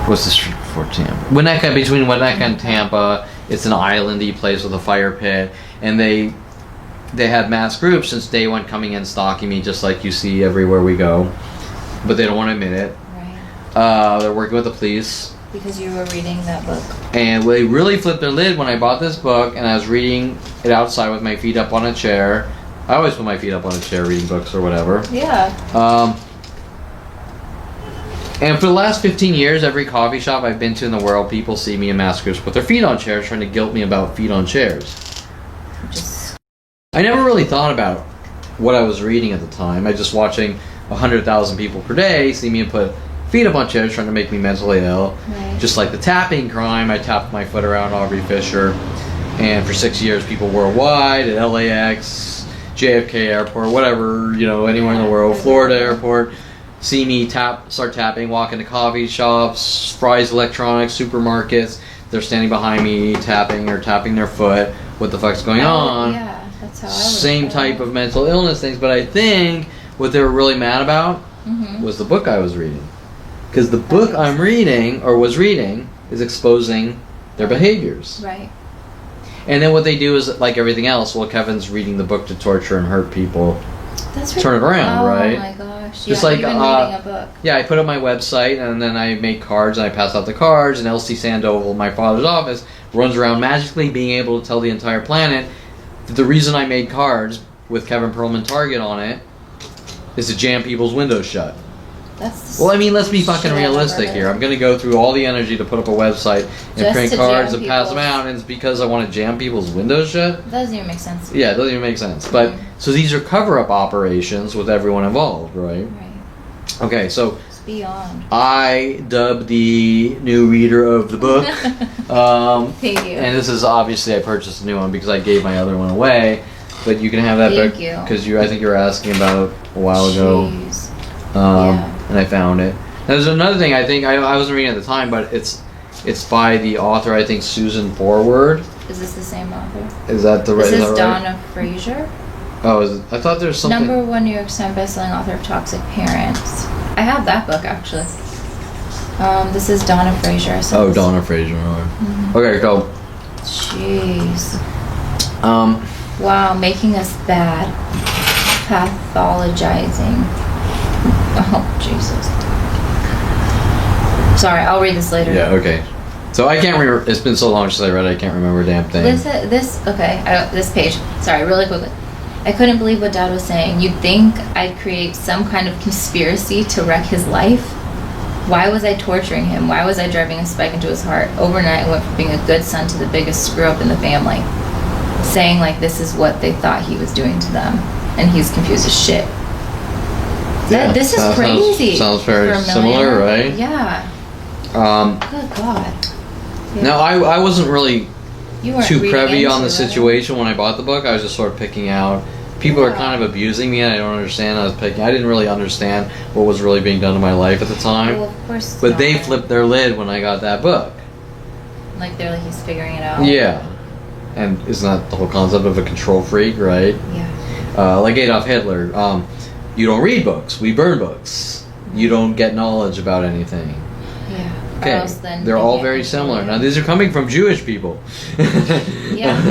what's the street before Tampa? Winnetka, between Winnetka and Tampa. It's an islandy place with a fire pit, and they had mass groups since day one coming in stalking me, just like you see everywhere we go, but they don't want to admit it. Right. They're working with the police. Because you were reading that book. And they really flipped their lid when I bought this book and I was reading it outside with my feet up on a chair. I always put my feet up on a chair reading books or whatever. Yeah. And for the last 15 years, every coffee shop I've been to in the world, people see me in mass groups with their feet on chairs trying to guilt me about feet on chairs. Just. I never really thought about what I was reading at the time. I just watching 100,000 people per day see me put feet up on chairs trying to make me mentally ill. Right. Just like the tapping crime, I tapped my foot around Aubrey Fisher, and for 6 years, people worldwide at LAX, JFK Airport, whatever, anywhere in the world, Florida Airport, see me start tapping, walk into coffee shops, Fry's Electronics, supermarkets. They're standing behind me tapping their foot. What the fuck's going on? Yeah, that's That's how I would same feel. type of mental illness things. But I think what they were really mad about was the book I was reading. Because the book I'm reading, or was reading, is exposing their behaviors. Right. And then what they do is, like everything else, well, Kevin's reading the book to torture and hurt people. That's Turn it around, right? Oh my gosh. Just yeah, like, you've been reading a book. Yeah, I put up my website, and then I make cards, and I pass out the cards, and Elsie Sandoval, my father's office, runs around magically being able to tell the entire planet that the reason I made cards with Kevin Perlman Target on it is to jam people's windows shut. That's Well, I mean, let's be shit fucking I've ever realistic heard. here. I'm going to go through all the energy to put up a website and Just print to cards jam and pass them people's- out, and it's because I want to jam people's windows shut? It doesn't even make sense. Yeah, it doesn't even make sense. But, so these are cover-up operations with everyone involved, right? Right. Okay, so It's beyond. I dubbed the new reader of the book. Thank you. And this is obviously I purchased a new one because I gave my other one away. But you can have that Thank book you. because I think you were asking about it a while ago. Jeez. And I found it. Now, there's another thing I think I wasn't reading at the time, but it's by the author, I think, Susan Forward. Is this the same author? Is that the This right? is right? Donna Fraser. Oh, is it? I thought there's something. #1 New York Times bestselling author of Toxic Parents. I have that book actually. This is Donna Fraser. So Oh, this- Donna Fraser. Okay, go. Jeez. Um, Wow, making us bad. Pathologizing. Oh, Jesus. Sorry, I'll read this later. yeah, okay. So I can't remember. It's been so long since I read it. I can't remember a damn thing. This page. Sorry, really quickly. I couldn't believe what Dad was saying. You'd think I'd create some kind of conspiracy to wreck his life? Why was I torturing him? Why was I driving a spike into his heart? Overnight, I went from being a good son to the biggest screw up in the family. Saying like this is what they thought he was doing to them. And he's confused as shit. Yeah, This is sounds- crazy. sounds very for a similar, millionaire. right? Yeah. Good God. Yeah. Now, I wasn't really You weren't too reading privy on into the it. situation when I bought the book. I was just sort of picking out. People are Yeah. kind of abusing me, and I don't understand. I didn't really understand what was really being done to my life at the time. Well, of course But they not. flipped their lid when I got that book. Like they're like he's figuring it out. Yeah. And isn't that the whole concept of a control freak, right? Yeah. Like Adolf Hitler. You don't read books. We burn books. You don't get knowledge about anything. Yeah. Or Okay, else then they're they all can't very control similar. you. Now these are coming from Jewish people. Yeah.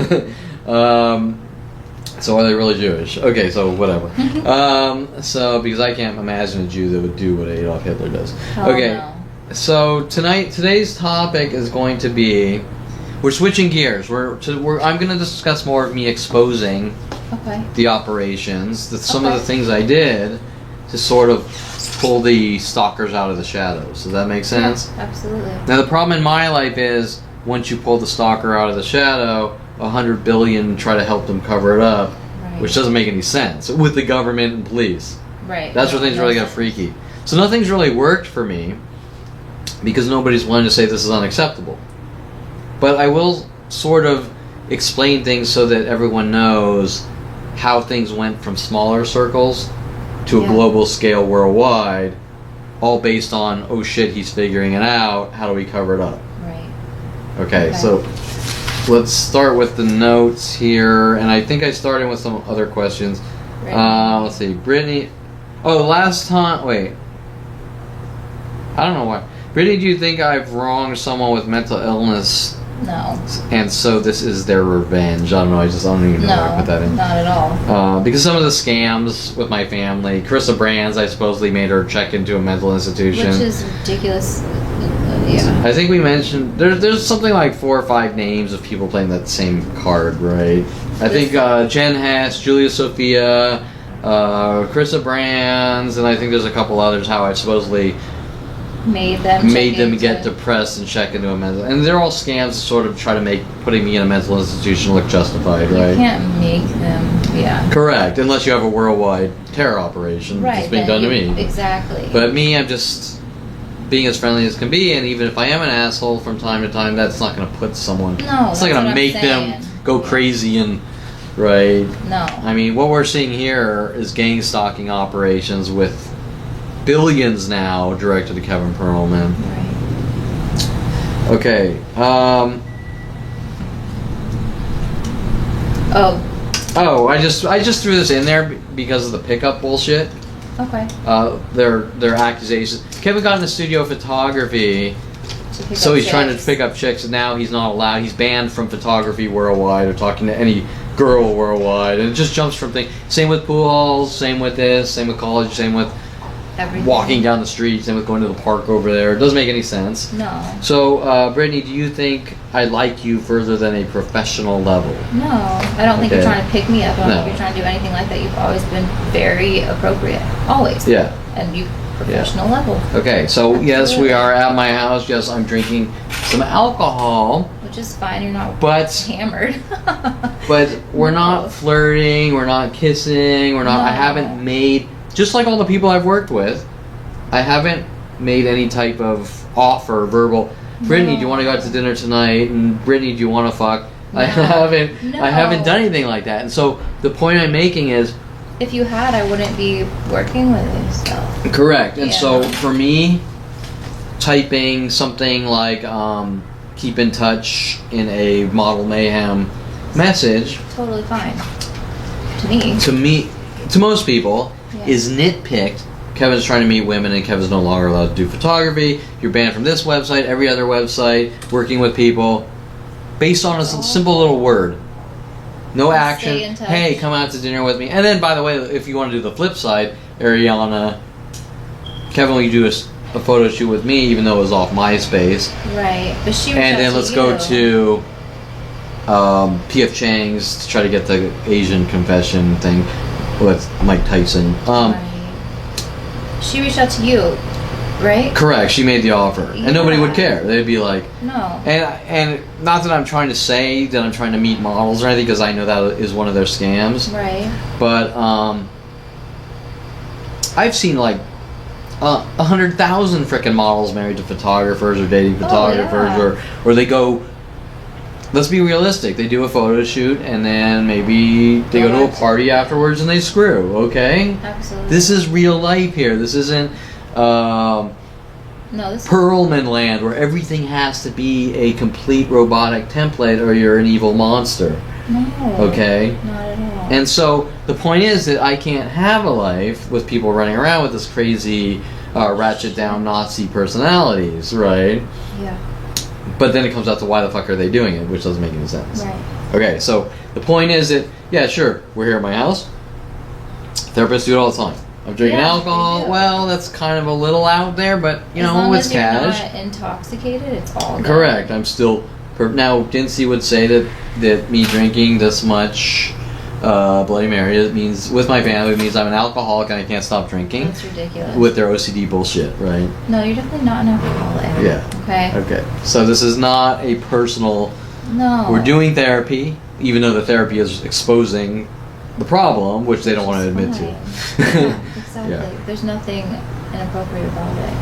So are they really Jewish? Okay, so whatever. So because I can't imagine a Jew that would do what Adolf Hitler does. Oh, Okay, no. so today's topic is going to be. We're switching gears. I'm going to discuss more of me exposing Okay. the operations, some of Okay. the things I did to sort of pull the stalkers out of the shadows. Does that make sense? Yeah, absolutely. Now the problem in my life is once you pull the stalker out of the shadow, 100 billion try to help them cover it up, Right. which doesn't make any sense with the government and police. Right. That's where things really got freaky. So nothing's really worked for me because nobody's willing to say this is unacceptable. But I will sort of explain things so that everyone knows how things went from smaller circles to a Yeah. global scale worldwide, all based on, oh shit, he's figuring it out, how do we cover it up? Right. Okay, so let's start with the notes here, and I think I started with some other questions. Right. Let's see, Brittany. Oh, last time, wait. I don't know why. Brittany, do you think I've wronged someone with mental illness, No. and so this is their revenge? I don't know, I don't even know why I put that No. in. Not at all. Because some of the scams with my family, Carissa Brands, I supposedly made her check into a mental institution. Which is ridiculous. Yeah. I think we mentioned there's something like 4 or 5 names of people playing that same card, right? I think Jen Hess, Julia Sophia, Carissa Brands, and I think there's a couple others. How I supposedly Made them get depressed and check into a mental, and they're all scams to sort of try to make putting me in a mental institution look justified, You right? can't make them. Yeah. Correct, unless you have a worldwide terror operation Right. that's being then done to you- me. Exactly. But me, I'm just being as friendly as can be, and even if I am an asshole from time to time, that's not going to put someone. No, it's not that's going what to I'm make them saying. go crazy and right. No. I mean, what we're seeing here is gang stalking operations with billions now directed to Kevin Perlman. Right. Okay. Oh, Oh, I just threw this in there because of the pickup bullshit. Okay. Their accusations. Kevin got into studio photography, so he's trying to pick up chicks, and now he's not allowed. He's banned from photography worldwide or talking to any girl worldwide, and it just jumps from things. Same with pool halls, same with this, same with college, same with everything. Walking down the street, same with going to the park over there. It doesn't make any sense. No. So, Brittany, do you think I like you further than a professional level? No, I don't think you're trying to pick me up. I don't think you're trying to do anything like that. You've always been very appropriate. Always. Yeah. And you professional level. Okay, so yes, we are at my house. Yes, I'm drinking some alcohol. Which is fine. You're not hammered. But we're not flirting. We're not kissing. We're not. No. I haven't made, just like all the people I've worked with, I haven't made any type of offer, verbal. Brittany, do you want to go out to dinner tonight? And Brittany, do you want to fuck? No. I haven't done anything like that. And so the point I'm making is, if you had, I wouldn't be working with you. So. Correct. And so for me, typing something like keep in touch in a Model Mayhem message, totally fine. To most people, is nitpicked. Kevin's trying to meet women, and Kevin's no longer allowed to do photography. You're banned from this website, every other website, working with people, based on a simple little word. No action. Hey, come out to dinner with me. And then, by the way, if you want to do the flip side, Ariana, Kevin, will you do a photo shoot with me, even though it was off MySpace? Right, but she. And then let's go to P.F. Chang's to try to get the Asian confession thing with Mike Tyson. Right. She reached out to you, right? Correct. She made the offer, and nobody would care. They'd be like, no. And not that I'm trying to say that I'm trying to meet models or anything, because I know that is one of their scams. Right. But I've seen like 100,000 frickin' models married to photographers or dating photographers, or they go. Let's be realistic. They do a photo shoot, and then maybe they go to a party afterwards and they screw. Okay. Absolutely. This is real life here. This isn't Perlman land where everything has to be a complete robotic template or you're an evil monster. No. Okay. Not at all. And so the point is that I can't have a life with people running around with this crazy ratchet down Nazi personalities, right? Yeah. But then it comes out to why the fuck are they doing it, which doesn't make any sense. Right. Okay, so the point is that, yeah, sure, we're here at my house. Therapists do it all the time. I'm drinking alcohol. Well, that's kind of a little out there, but, you know, it's cash. As long as you're not intoxicated, it's all good. Correct. I'm still... Now, Dincy would say that me drinking this much Bloody Mary, it means, with my family, it means I'm an alcoholic and I can't stop drinking. That's ridiculous. With their OCD bullshit, right? No, you're definitely not an alcoholic. Yeah. Okay. Okay. So this is not a personal... No. We're doing therapy, even though the therapy is exposing the problem, which they don't want to admit to. Yeah, exactly. Yeah. There's nothing inappropriate about it.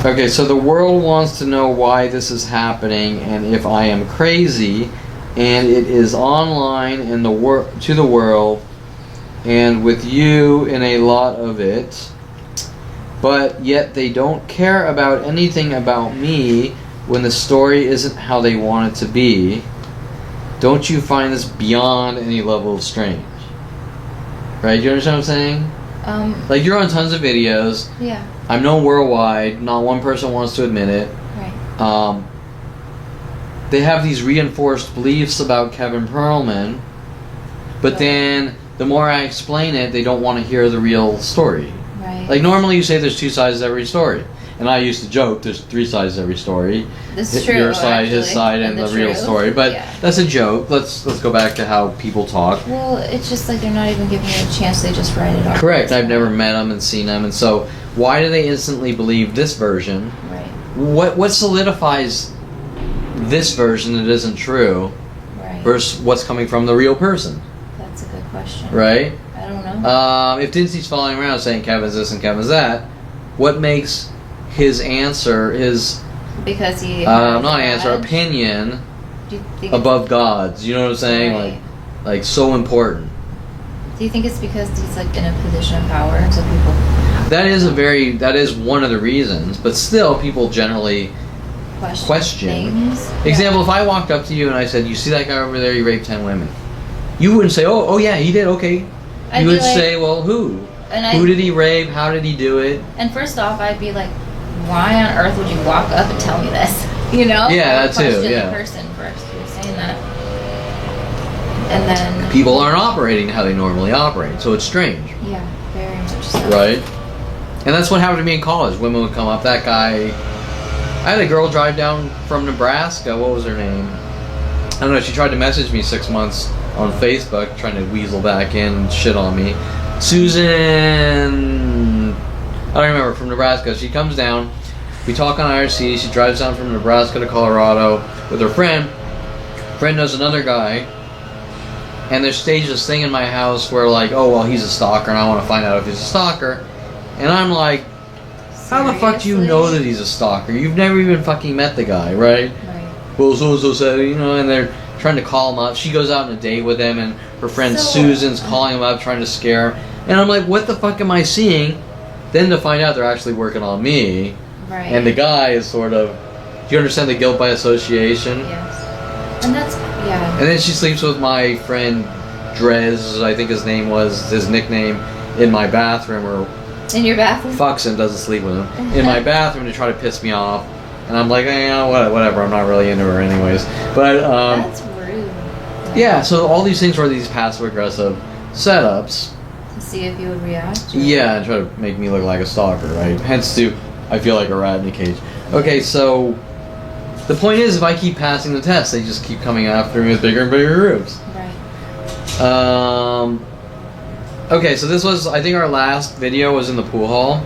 Okay, so the world wants to know why this is happening and if I am crazy, and it is online in to the world and with you in a lot of it, but yet they don't care about anything about me when the story isn't how they want it to be. Don't you find this beyond any level of strange? Right, you understand what I'm saying? Like, you're on tons of videos. Yeah. I'm known worldwide. Not one person wants to admit it. Right. They have these reinforced beliefs about Kevin Perlman, but then the more I explain it, they don't want to hear the real story. Right. Like, normally you say there's two sides to every story. And I used to joke, there's three sides to every story. This is true. Your side, actually, his side, and the real story. But that's a joke. Let's go back to how people talk. Well, it's just like they're not even giving you a chance. They just write it off. Correct. I've never met them and seen them. And so why do they instantly believe this version? Right. What solidifies this version that isn't true versus what's coming from the real person? That's a good question. Right? I don't know. If Dincy's following around saying Kevin's this and Kevin's that, what makes his answer, because he opinion do you think above God's? You know what I'm saying? Right. Like so important. Do you think it's because he's like in a position of power, so people? That is one of the reasons, but still, people generally question things. Example: if I walked up to you and I said, "You see that guy over there? He raped 10 women." you wouldn't say, oh yeah, he did, okay. I'd You be would like- say, well, who? And Who did he rape? How did he do it? And first off, I'd be like, why on earth would you walk up and tell me this? You know? Yeah, I would that too, question yeah. the person first who was saying that. And then... People aren't operating how they normally operate, so it's strange. Yeah, very much so. Right? And that's what happened to me in college. Women would come up. That guy... I had a girl drive down from Nebraska. What was her name? I don't know. She tried to message me 6 months on Facebook, trying to weasel back in and shit on me. Susan... I don't remember, from Nebraska. She comes down. We talk on IRC. She drives down from Nebraska to Colorado with her friend. Friend knows another guy. And they staged this thing in my house where, like, oh, well, he's a stalker, and I want to find out if he's a stalker. And I'm like, how the fuck do you know that he's a stalker? You've never even fucking met the guy, right? Right. Well, so-and-so said, you know, and they're trying to call him up. She goes out on a date with him, and her friend So- Susan's calling him up, trying to scare him. And I'm like, what the fuck am I seeing? Then to find out they're actually working on me. Right. And the guy is sort of, do you understand the guilt by association? Yes. And that's... Yeah. And then she sleeps with my friend Drez, I think his name was, his nickname, in my bathroom, or In your bathroom? fucks him, doesn't sleep with him, in my bathroom to try to piss me off. And I'm like, whatever, I'm not really into her anyways. But, That's rude. yeah, so all these things were these passive-aggressive setups. To see if you would react? Yeah, and try to make me look like a stalker, right? Hence I feel like a rat in a cage. Okay, so the point is, if I keep passing the test, they just keep coming after me with bigger and bigger groups. Right. Okay, so this was, I think our last video was in the pool hall.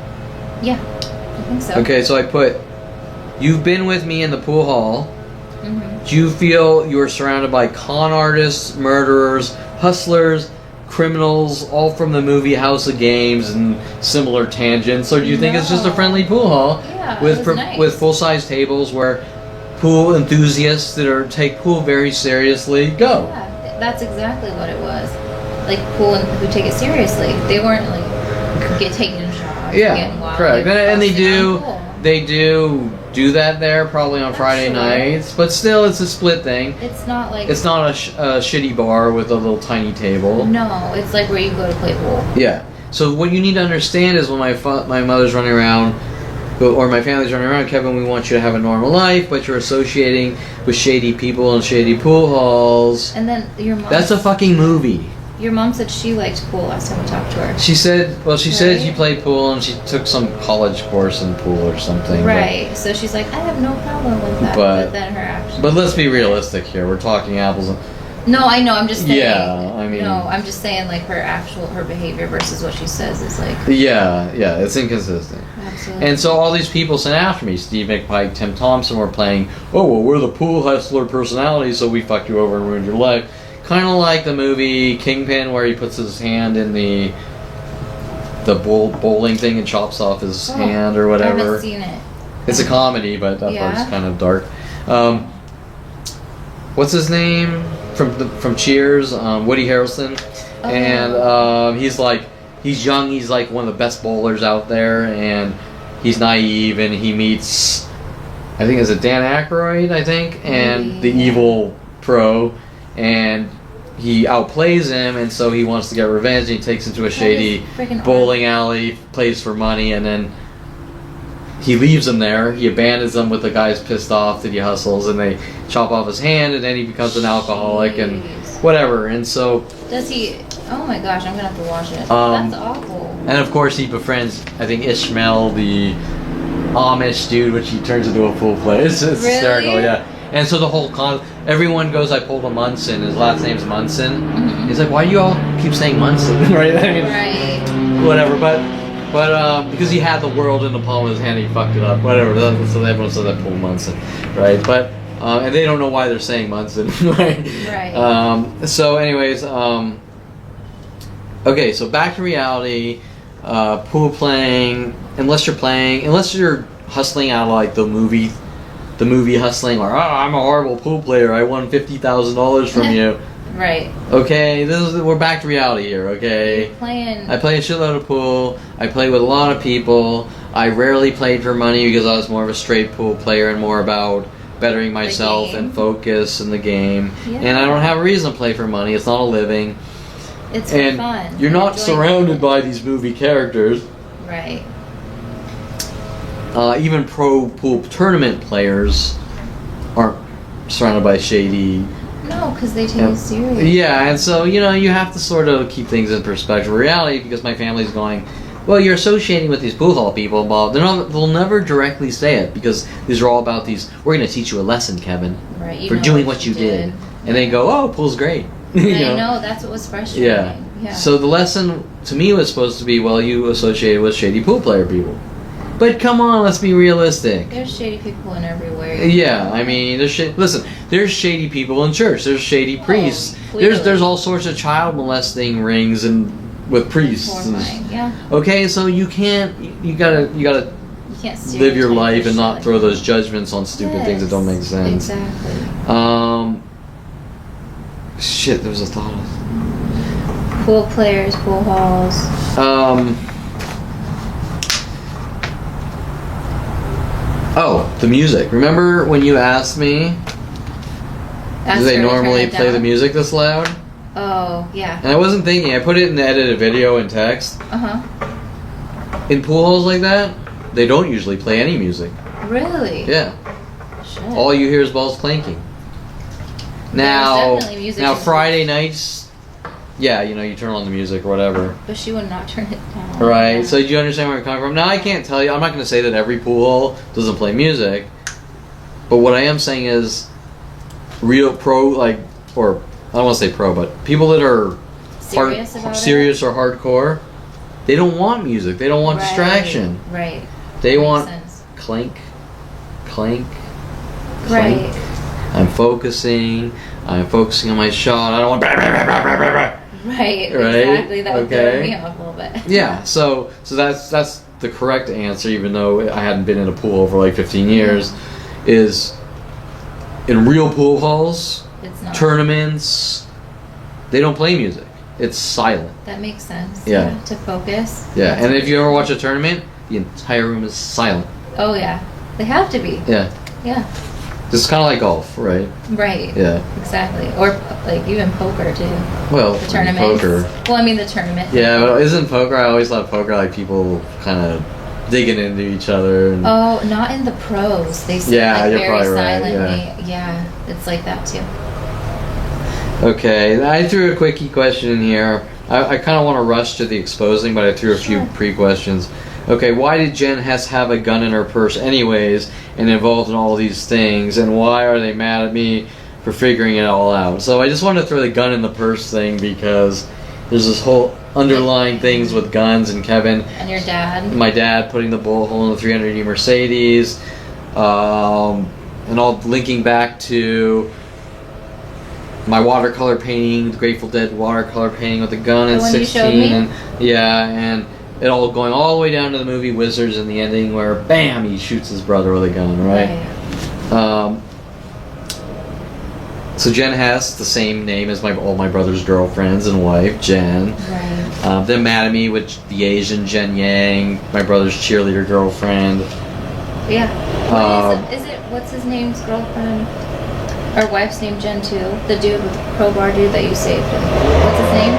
Yeah, I think so. Okay, so I put, you've been with me in the pool hall. Mm-hmm. Do you feel you are surrounded by con artists, murderers, hustlers, criminals, all from the movie House of Games and similar tangents? Or do you think it's just a friendly pool hall Yeah, with it was nice. with full-size tables where pool enthusiasts that take pool very seriously go? Yeah, that's exactly what it was. Like, pool and who take it seriously. They weren't, like, taking shots. Yeah, getting wild. correct. And they busting do, on pool. they do that there probably on Friday Sure. nights, but still it's a split thing. It's not like... It's not a shitty bar with a little tiny table. No, it's like where you go to play pool. Yeah. So what you need to understand is when my mother's running around, or my family's running around, Kevin, we want you to have a normal life, but you're associating with shady people and shady pool halls. And then your mom... That's a fucking movie. Your mom said she liked pool last time we talked to her. She said Right. she played pool and she took some college course in pool or something. Right. So she's like, I have no problem with that. But then her actions... But let's be realistic here. We're talking apples and... No, I know. I'm just saying. Yeah, I mean... No, I'm just saying, like, her behavior versus what she says is, like... Yeah, it's inconsistent. Absolutely. And so all these people sent after me. Steve McPike, Tim Thompson were playing, oh, well, we're the pool hustler personalities, so we fucked you over and ruined your life. Kind of like the movie Kingpin, where he puts his hand in the bowling thing and chops off his hand or I whatever. haven't seen it. It's a comedy, but that Yeah. part's kind of dark. What's his name from Cheers? Woody Harrelson. Oh. And he's young. He's like one of the best bowlers out there, and he's naive, and he meets, I think, is it Dan Aykroyd? I think, and the evil pro, and he outplays him, and so he wants to get revenge. And he takes him to a shady freaking bowling alley, plays for money, and then he leaves him there. He abandons him with the guys pissed off that he hustles, and they chop off his hand, and then he becomes an alcoholic and Jeez. whatever. And so, Does he... Oh my gosh, I'm gonna have to watch it. Um, That's awful. and of course he befriends, I think, Ishmael, the Amish dude, which he turns into a pool player. It's Really? hysterical, yeah. And so the whole everyone goes, I pulled a Munson. His last name's Munson. Mhm. He's like, why do you all keep saying Munson? Right? I mean, Right. whatever. But because he had the world in the palm of his hand, he fucked it up. Whatever. So everyone says I pulled Munson, right? But and they don't know why they're saying Munson, right? Right. So, anyways, okay. So back to reality. Pool playing, unless you're hustling out of like the movie hustling, or I'm a horrible pool player. I won $50,000 from you. Right. Okay, we're back to reality here. Okay. Playing... I play a shitload of pool. I play with a lot of people. I rarely played for money because I was more of a straight pool player and more about bettering myself game. and focus in the game. Yeah. And I don't have a reason to play for money. It's not a living. It's for And fun. you're not Enjoy surrounded it. by these movie characters. Right. Even pro pool tournament players aren't surrounded by shady. No, because they take it serious. Yeah, and so, you know, you have to sort of keep things in perspective. Reality, because my family's going, well, you're associating with these pool hall people, but they'll never directly say it, because these are all about these, we're going to teach you a lesson, Kevin, Right, you for know doing what you did. And they go, oh, pool's great. You I know, that's what was frustrating. Yeah. So the lesson, to me, was supposed to be, well, you associated with shady pool player people. But come on, let's be realistic. There's shady people in everywhere. Yeah, I mean, listen, there's shady people in church. There's shady priests. Clearly. There's all sorts of child molesting rings and with priests. Horrifying, yeah. Okay, so you can't. You gotta You can't live your stereotype life or and shit not like throw that. those judgments on stupid things that don't make sense. Exactly. Shit, there was a thought. Pool players, pool halls. Oh, the music. Remember when you asked me, Ask do they her to turn normally it play the down? music this loud? Oh, yeah. And I wasn't thinking. I put it in the edited video and text. Uh-huh. In pool halls like that, they don't usually play any music. Really? Yeah. Shit. All you hear is balls clanking. Now, definitely music now in Friday nights, yeah, you know, you turn on the music or whatever. But she would not turn it down. Right. Yeah. So do you understand where I'm coming from? Now I can't tell you. I'm not going to say that every pool hall doesn't play music. But what I am saying is, real pro, like, or I don't want to say pro, but people that are Serious about it? serious or hardcore, they don't want music. They don't want distraction. Right. They Makes want sense. clank, clank, clank. Right. I'm focusing on my shot. I don't want. Right. Right? Exactly. That would Okay. throw me off a little bit. Yeah. So that's the correct answer, even though I hadn't been in a pool for like 15 years. Is in real pool halls, It's not. tournaments, they don't play music. It's silent. That makes sense. Yeah. To focus. Yeah. And if you ever watch a tournament, the entire room is silent. Oh yeah. They have to be. Yeah. Yeah. It's kind of like golf, right? Right. Yeah. Exactly. Or like even poker too. Well, The tournaments. poker. Well, I mean the tournament. Yeah, but isn't poker? I always thought poker like people kind of digging into each other. And Oh, not in the pros. They sit Yeah, like you're very probably right, silently. Yeah, it's like that too. Okay, I threw a quickie question in here. I kind of want to rush to the exposing, but I threw a few Sure. pre-questions. Okay, why did Jen Hess have a gun in her purse anyways and involved in all these things? And why are they mad at me for figuring it all out? So I just wanted to throw the gun in the purse thing because there's this whole underlying things with guns and Kevin. And your dad. My dad putting the bullet hole in the 300E Mercedes. And all linking back to my watercolor painting, the Grateful Dead watercolor painting with the gun at The one you 16. showed me? And yeah, and it all going all the way down to the movie Wizards in the ending where bam, he shoots his brother with a gun, right? So Jen Hess, the same name as all my brother's girlfriends and wife, Jen. Right. They're mad at me with the Asian Jen Yang, my brother's cheerleader girlfriend. Yeah. Is it what's his name's girlfriend? Or wife's name Jen too? The dude with the crowbar dude that you saved. What's his name?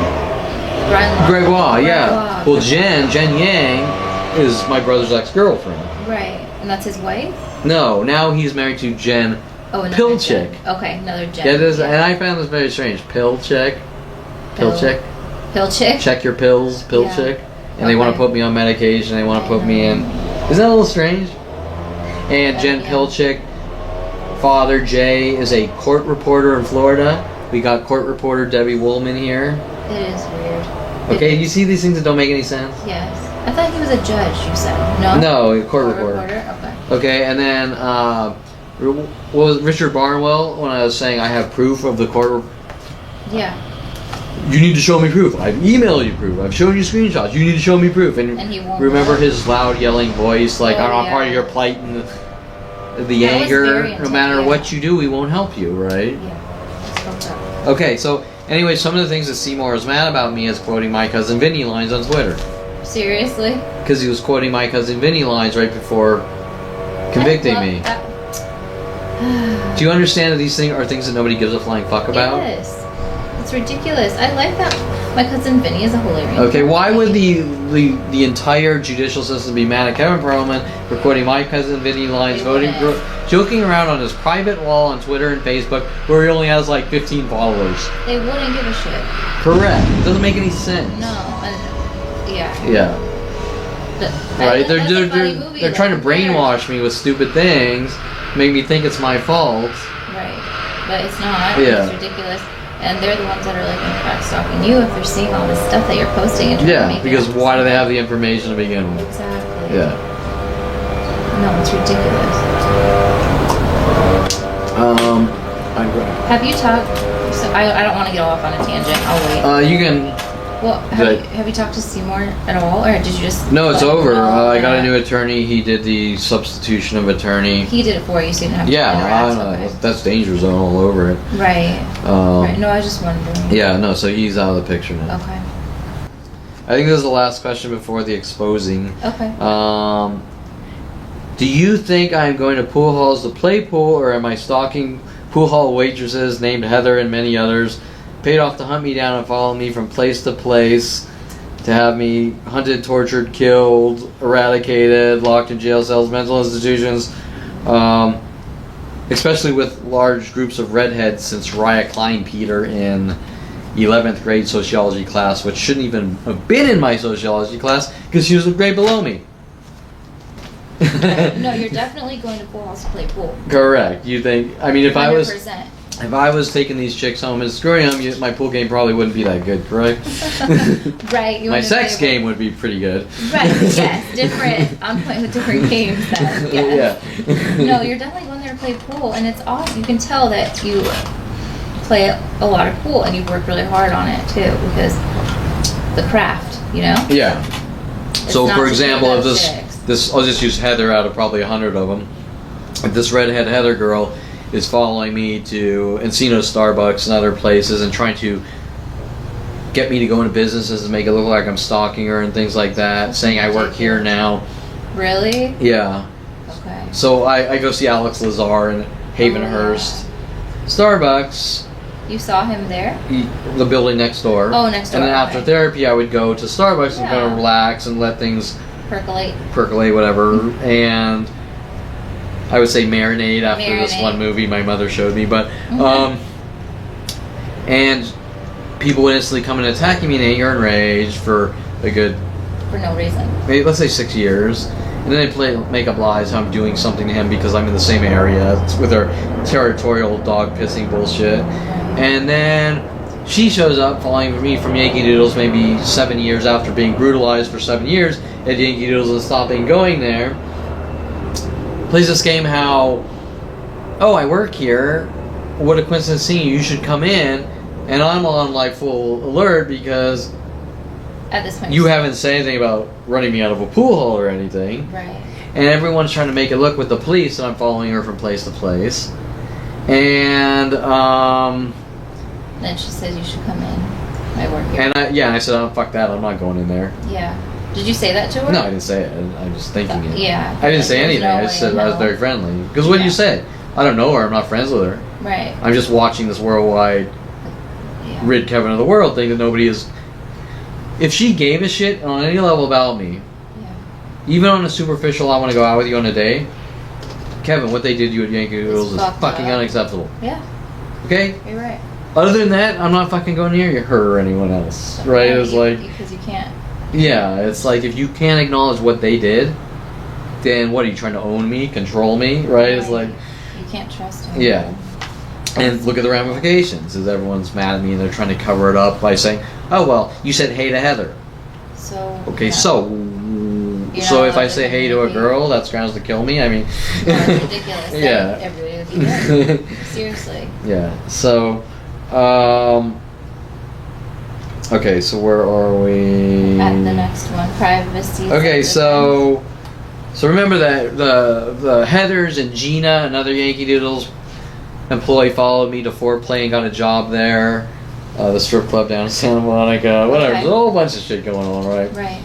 Brian Gregoire, yeah. Gregoire. Well, Jen Yang is my brother's ex-girlfriend. Right. And that's his wife? No, now he's married to Jen Oh, another Pilchick. Jen. Okay, another Jen. Yeah, and I found this very strange. Pilchick. Pilchick? Check your pills, Pilchick. And they want to Okay. put me on medication. They want to put me in. Isn't that a little strange? And Jen Yeah. Pilchick, father Jay, is a court reporter in Florida. We got court reporter Debbie Woolman here. It is weird. Okay, you see these things that don't make any sense? Yes. I thought he was a judge, you said. No? No, a court reporter. Okay. Okay, and then what was Richard Barnwell when I was saying I have proof of the court? Yeah. You need to show me proof. I've emailed you proof. I've shown you screenshots. You need to show me proof. And he won't. remember his loud yelling voice, like Oh, I'm not yeah. part of your plight and the That was anger. very No intense, matter yeah. what you do, we won't help you, right? Yeah. That's fucked up. Okay, so anyway, some of the things that Seymour is mad about me is quoting my cousin Vinny lines on Twitter. Seriously? Because he was quoting my cousin Vinny lines right before convicting me. Do you understand that these things are things that nobody gives a flying fuck about? Yes. It's ridiculous. I like that. My cousin Vinny is a hilarious. Okay, why would the entire judicial system be mad at Kevin Perlman recording my cousin Vinny lines, joking around on his private wall on Twitter and Facebook, where he only has like 15 followers? They wouldn't give a shit. Correct. It doesn't make any sense. No. Yeah. Yeah. Right? They're trying to brainwash. brainwash me with stupid things, make me think it's my fault. Right. But it's not. Yeah. It's ridiculous. And they're the ones that are like in fact stalking you if they're seeing all this stuff that you're posting and trying to make because why do they have the information to begin with? Exactly. Yeah. No, it's ridiculous. Have you talked? So I don't want to get off on a tangent. I'll wait. You can. Well, have you talked to Seymour at all, or did you just? No, it's let him over. know I got a that new attorney. He did the substitution of attorney. He did it for you, so you didn't have to interact. Okay. That's danger zone all over it. Right. Right. No, I was just wondering. Yeah, no, so he's out of the picture now. Okay. I think this is the last question before the exposing. Okay. Do you think I'm going to pool halls to play pool, or am I stalking pool hall waitresses named Heather and many others, paid off to hunt me down and follow me from place to place, to have me hunted, tortured, killed, eradicated, locked in jail cells, mental institutions, especially with large groups of redheads since Raya Kleinpeter in 11th grade sociology class, which shouldn't even have been in my sociology class because she was a grade below me. No, you're definitely going to pool halls to play pool. Correct. You think? I mean, if 100%. I was taking these chicks home and screwing them, my pool game probably wouldn't be that good, correct? Right. My sex game would be pretty good. Right. Yes. Different. I'm playing with different games. Then. Yes. Yeah. No, you're definitely going there to play pool, and it's awesome. You can tell that you play a lot of pool, and you've worked really hard on it too, because the craft, you know. Yeah. It's So, not for just example, about if chicks. this, I'll just use Heather out of probably 100 of them. If this redhead Heather girl is following me to Encino Starbucks and other places and trying to get me to go into businesses and make it look like I'm stalking her and things like that, saying I work here now. Really? Yeah. Okay. So I go see Alex Lazar in Havenhurst. Starbucks, You saw him there? the building next door. Oh, next door, And then after okay. therapy, I would go to Starbucks and kind of Yeah. relax and let things Percolate. whatever. And I would say marinate after this Marinate. one movie my mother showed me. But, Mhm. and people would instantly come and attacking me in anger and rage for a good, For no reason. maybe, let's say 6 years. And then they make up lies how I'm doing something to him because I'm in the same area with their territorial dog pissing bullshit. And then she shows up following me from Yankee Doodles maybe 7 years after being brutalized for 7 years at Yankee Doodles and stopping going there. Plays this game how, oh, I work here. What a coincidence seeing you. You should come in. And I'm on like full alert because At this point. you haven't said anything about running me out of a pool hall or anything. Right. And everyone's trying to make it look with the police that I'm following her from place to place. And Then she says you should come in. I work here. and I said, oh, fuck that, I'm not going in there. Yeah. Did you say that to her? No, I didn't say it. I'm just thinking it. Yeah. I didn't say There's anything. no I just way said to I was know. very friendly. Because what do you say? I don't know her. I'm not friends with her. Right. I'm just watching this worldwide Yeah. rid Kevin of the world thing that nobody is. If she gave a shit on any level about me, Yeah. even on a superficial, I want to go out with you on a day, Kevin, what they did to you at Yankee Doodles is fucked fucking up. unacceptable. Yeah. Okay? You're right. Other than that, I'm not fucking going near her or anyone else. Right? It's like, Because you can't. yeah, it's like if you can't acknowledge what they did, then what are you trying to own me, control me? Right? It's like, You can't trust him. yeah. And look at the ramifications. Is everyone's mad at me and they're trying to cover it up by saying, "Oh well, you said hey to Heather." So. Okay, yeah. so You're so not if I allowed say to hey to a communicate. girl, that's grounds to kill me. I mean, No, it's ridiculous. Yeah. Everybody would be dead. Seriously. Yeah. So, okay. So where are we? At the next one, privacy. Okay, so remember that the Heathers and Gina, another Yankee Doodles employee, followed me to foreplay and got a job there. The strip club down in Santa Monica, whatever. Okay. There's a whole bunch of shit going on, right? Right.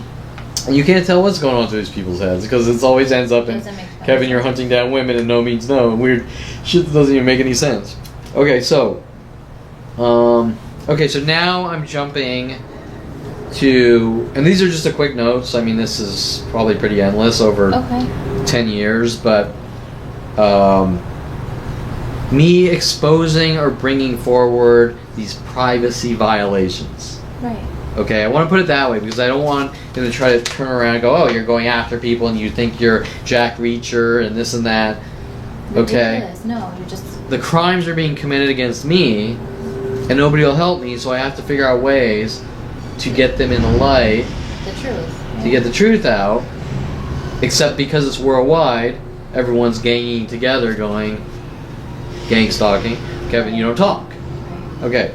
You can't tell what's going on through these people's heads because it always ends up in Doesn't make Kevin, sense. you're hunting down women and no means no. Weird shit that doesn't even make any sense. Okay, so now I'm jumping to, and these are just a quick notes. I mean, this is probably pretty endless over 10 years, but me exposing or bringing forward these privacy violations. Right. Okay, I want to put it that way because I don't want them to try to turn around and go, oh, you're going after people and you think you're Jack Reacher and this and that. Okay. Ridiculous. No, you're just. The crimes are being committed against me and nobody will help me, so I have to figure out ways to get them in the light, The truth. to get the truth out. Except because it's worldwide, everyone's ganging together going, gang stalking. Kevin, you don't talk. Okay.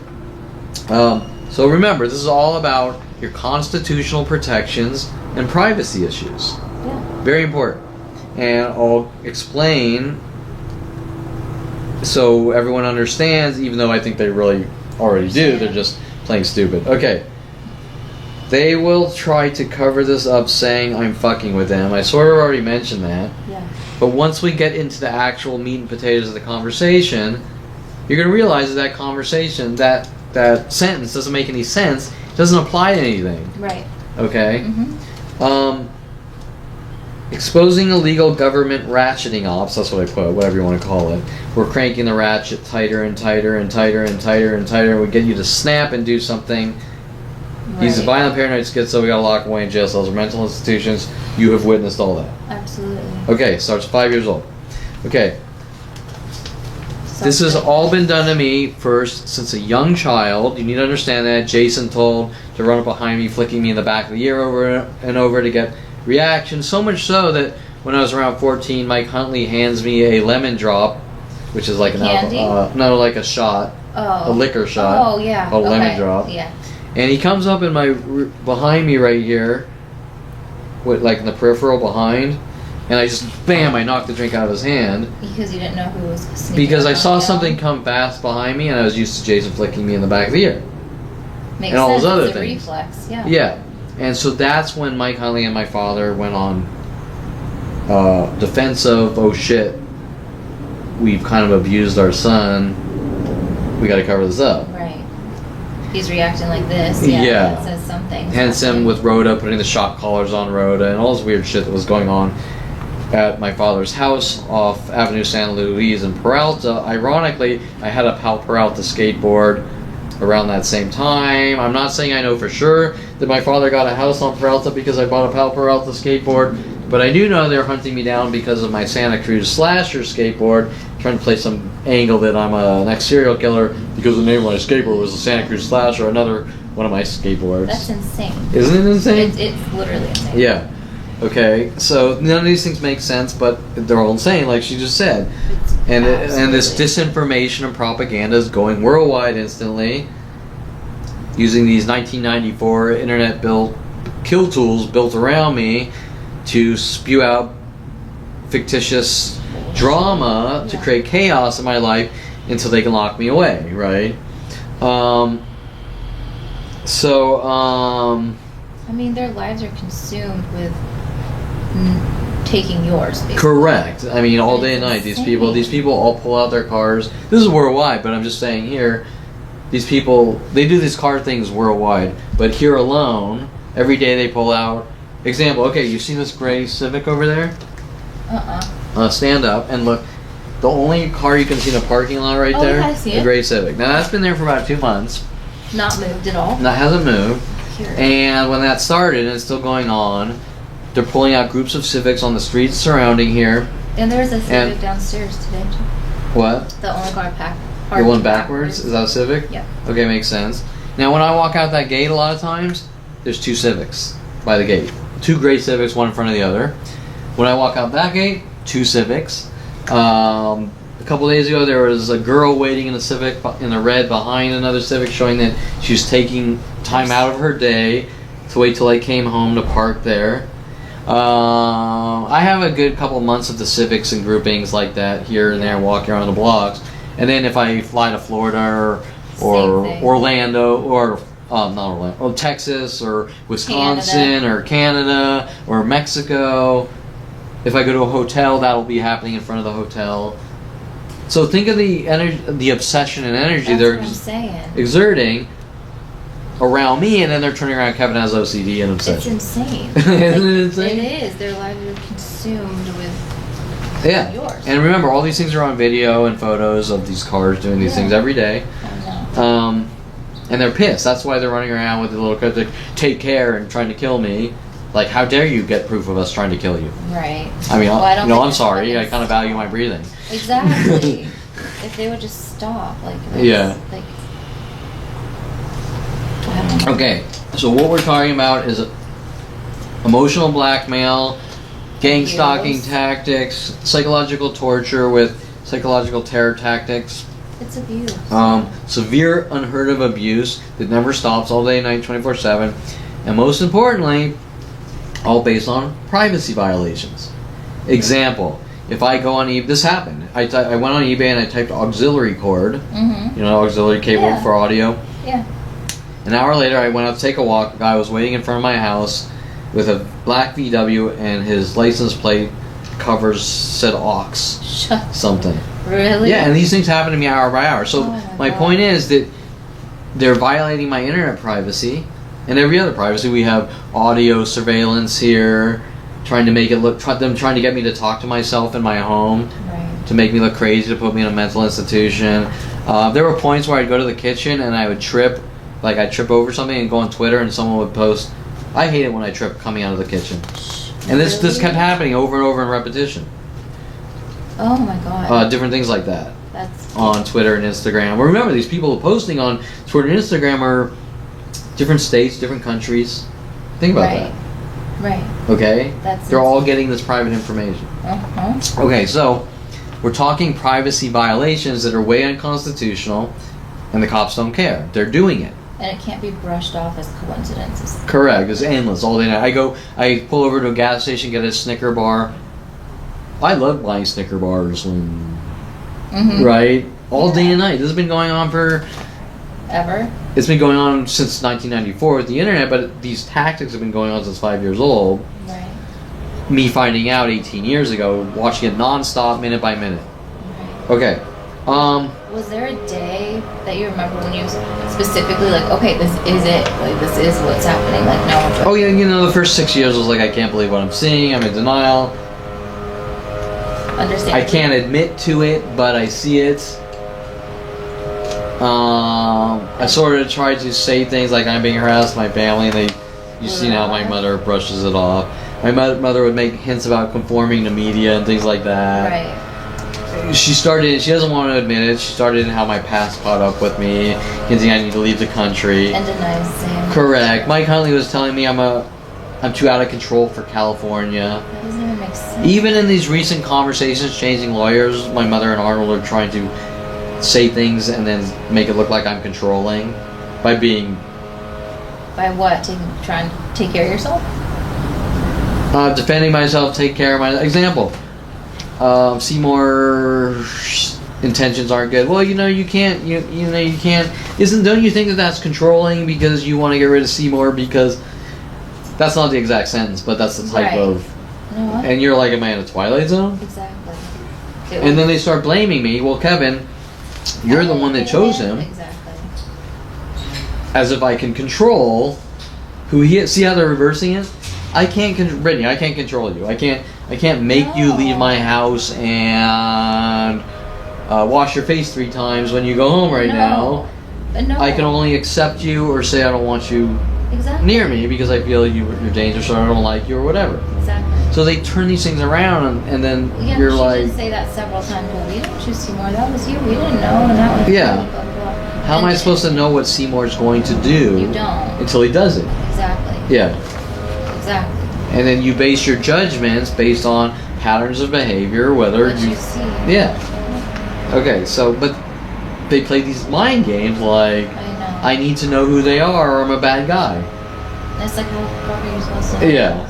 So remember, this is all about your constitutional protections and privacy issues. Yeah. Very important. And I'll explain so everyone understands, even though I think they really already do, they're just playing stupid. Okay. They will try to cover this up saying I'm fucking with them. I sort of already mentioned that. Yeah. But once we get into the actual meat and potatoes of the conversation, you're going to realize that conversation, that sentence doesn't make any sense. It doesn't apply to anything. Right. Okay? Mm-hmm. Exposing illegal government ratcheting ops, that's what I put, whatever you want to call it. We're cranking the ratchet tighter and tighter and tighter and tighter and tighter. We get you to snap and do something. He's a violent, paranoid schizo. We gotta lock him away in jail cells or mental institutions. You have witnessed all that. Absolutely. Okay, starts 5 years old. Okay. This has all been done to me first since a young child. You need to understand that. Jason told to run up behind me, flicking me in the back of the ear over and over to get reaction. So much so that when I was around 14, Mike Huntley hands me a lemon drop, which is like an no, like a shot, a liquor shot. Oh yeah. A lemon drop. Yeah. And he comes up in my behind me right here, with like in the peripheral behind, and I just bam! I knocked the drink out of his hand. Because you didn't know who was sneaking because I saw around. something come fast behind me, and I was used to Jason flicking me in the back of the ear. Makes and all sense. those other It's a things. reflex. Yeah. Yeah, and so that's when Mike Huntley and my father went on defensive. Oh shit, we've kind of abused our son. We got to cover this up. Right. He's reacting like this. Yeah. That says something. Hence him with Rhoda, putting the shock collars on Rhoda, and all this weird shit that was going on at my father's house off Avenue San Luis in Peralta. Ironically, I had a Pal Peralta skateboard around that same time. I'm not saying I know for sure that my father got a house on Peralta because I bought a Pal Peralta skateboard, but I do know they're hunting me down because of my Santa Cruz Slasher skateboard, trying to play some angle that I'm an ex-serial killer because the name of my skateboard was the Santa Cruz Slasher, another one of my skateboards. That's insane. Isn't it insane? It's literally insane. Yeah. Okay, so none of these things make sense, but they're all insane, like she just said. And this disinformation and propaganda is going worldwide instantly, using these 1994 internet-built kill tools built around me to spew out fictitious drama to create chaos in my life until they can lock me away, right? I mean, their lives are consumed with taking yours. Basically. Correct. I mean, all day and night, insane. these people all pull out their cars. This is worldwide, but I'm just saying here, these people, they do these car things worldwide, but here alone, every day they pull out. Example, okay, you see this gray Civic over there? Stand up and look. The only car you can see in a parking lot right there, I see the it. gray Civic. Now that's been there for about 2 months. Not moved at all. That hasn't moved. Curious. And when that started, and it's still going on, they're pulling out groups of Civics on the streets surrounding here. And there's a Civic downstairs today too. What? The only car packed. The one backwards? Is that a Civic? Yeah. Okay, makes sense. Now when I walk out that gate a lot of times, there's 2 Civics by the gate. 2 gray Civics, one in front of the other. When I walk out that gate, 2 Civics. A couple days ago, there was a girl waiting in a Civic in the red behind another Civic, showing that she was taking time out of her day to wait till I came home to park there. I have a good couple months of the Civics and groupings like that here and there, walking around the blocks. And then if I fly to Florida or Orlando or not Orlando, Texas or Wisconsin or Canada or Mexico. If I go to a hotel, that'll be happening in front of the hotel. So think of the energy, the obsession and energy they're exerting around me, and then they're turning around. Kevin has OCD and obsession. It's insane. Isn't it insane? It is. Their lives are consumed with yours. And remember, all these things are on video and photos of these cars doing these things every day. And they're pissed. That's why they're running around with the little kids like, take care and trying to kill me. Like, how dare you get proof of us trying to kill you? Right. I mean, I'm sorry. I kind of value my breathing. Exactly. If they would just stop, like. Like. Okay, so what we're talking about is emotional blackmail, gang stalking tactics, psychological torture with psychological terror tactics. It's abuse. Severe, unheard of abuse that never stops, all day, night, 24/7, and most importantly, all based on privacy violations. Example: if I go on eBay, this happened. I went on eBay and I typed auxiliary cord. You know, auxiliary cable for audio. Yeah. An hour later, I went out to take a walk. A guy was waiting in front of my house with a black VW, and his license plate covers said aux something. Really? Yeah, and these things happen to me hour by hour. So my point is that they're violating my internet privacy and every other privacy. We have audio surveillance here, trying to make it look, them trying to get me to talk to myself in my home, to make me look crazy, to put me in a mental institution. There were points where I'd go to the kitchen and I would trip. Like, I'd trip over something and go on Twitter and someone would post, I hate it when I trip coming out of the kitchen. And this kept happening over and over in repetition. Oh my god. Different things like that. That's on Twitter and Instagram. Well, remember, these people posting on Twitter and Instagram are different states, different countries. Think about that. Right. Okay? They're all getting this private information. Okay, so we're talking privacy violations that are way unconstitutional, and the cops don't care. They're doing it. And it can't be brushed off as coincidences. Correct. It's endless all day. I pull over to a gas station, get a Snicker bar. I love buying Snicker bars when, right? All day and night. This has been going on for... Ever? It's been going on since 1994 with the internet, but these tactics have been going on since 5 years old. Right. Me finding out 18 years ago, watching it nonstop, minute by minute. Right. Okay. Was there a day that you remember when you specifically like, okay, this is it, like this is what's happening, like no. Oh yeah, you know, the first 6 years was like, I can't believe what I'm seeing. I'm in denial. Understand. I can't admit to it, but I see it. I sort of tried to say things like I'm being harassed by my family, and you see how my mother brushes it off. My mother would make hints about conforming to media and things like that. Right. She doesn't want to admit it. She started in how my past caught up with me, hinting I need to leave the country. And denies saying. Correct. Mike Huntley was telling me I'm too out of control for California. That doesn't even make sense. Even in these recent conversations, changing lawyers, my mother and Arnold are trying to say things and then make it look like I'm controlling by being... By what? Trying to take care of yourself? Defending myself, take care of my... Example. Seymour's intentions aren't good. Well, you can't. You can't. Don't you think that that's controlling because you want to get rid of Seymour? Because that's not the exact sentence, but that's the type of. You know what? And you're like, am I in a Twilight Zone? Exactly. And then they start blaming me. Well, Kevin, you're the one that chose him. Exactly. As if I can control who he is. See how they're reversing it? Brittany, I can't control you. I can't make you leave my house and wash your face 3 times when you go home now. No. I can only accept you or say I don't want you near me because I feel you're dangerous or I don't like you or whatever. Exactly. So they turn these things around and then you're like... Yeah, she did say that several times. Well, we didn't choose Seymour. That was you. We didn't know. And that was blah, blah, blah. How am I supposed to know what Seymour's going to do? You don't. Until he does it. Exactly. Yeah. Exactly. And then you base your judgments based on patterns of behavior, whether What you see. Yeah. Okay, so, but they play these mind games like, I need to know who they are or I'm a bad guy. That's like, how are you supposed to know? Yeah.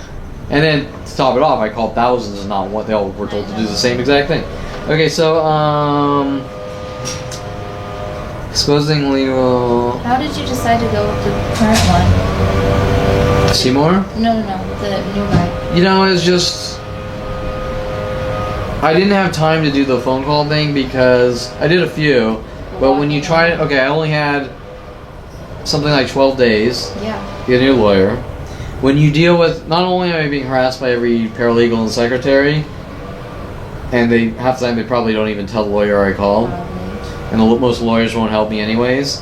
And then, to top it off, I call thousands and not what they all were told to do the same exact thing. Okay, so, Supposedly, well... How did you decide to go with the current one? Seymour? No, the new guy. You know, it's just... I didn't have time to do the phone call thing because I did a few, but when you try it... Okay, I only had something like 12 days to get a new lawyer. When you deal with... Not only am I being harassed by every paralegal and secretary, and they half the time they probably don't even tell the lawyer I called, and most lawyers won't help me anyways.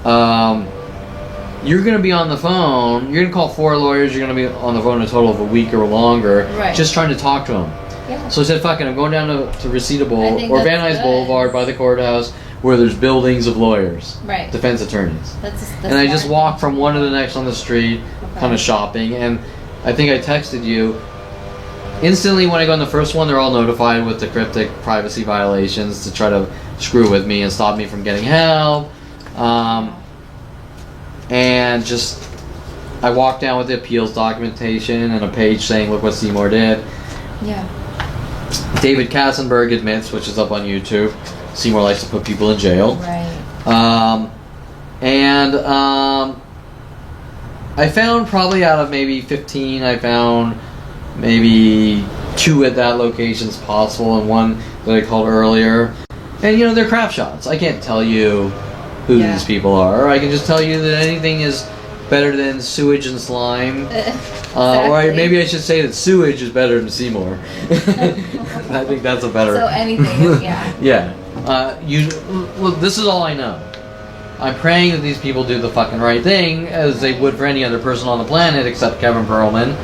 You're going to be on the phone. You're going to call 4 lawyers. You're going to be on the phone a total of a week or longer, just trying to talk to them. Yeah. So I said, fuck it, I'm going down to Reseda Bowl or Van Nuys Boulevard by the courthouse where there's buildings of lawyers, defense attorneys. That's and I just walk from one to the next on the street, kind of shopping. And I think I texted you. Instantly when I go on the first one, they're all notified with the cryptic privacy violations to try to screw with me and stop me from getting help. And just, I walked down with the appeals documentation and a page saying, look what Seymour did. Yeah. David Katzenberg admits, which is up on YouTube, Seymour likes to put people in jail. Right. I found probably out of maybe 15, I found maybe 2 at that location's possible and 1 that I called earlier. And you know, they're crap shots. I can't tell you who these people are. I can just tell you that anything is better than sewage and slime. Or maybe I should say that sewage is better than Seymour. I think that's a better... So anything, yeah. Look, this is all I know. I'm praying that these people do the fucking right thing, as they would for any other person on the planet except Kevin Perlman.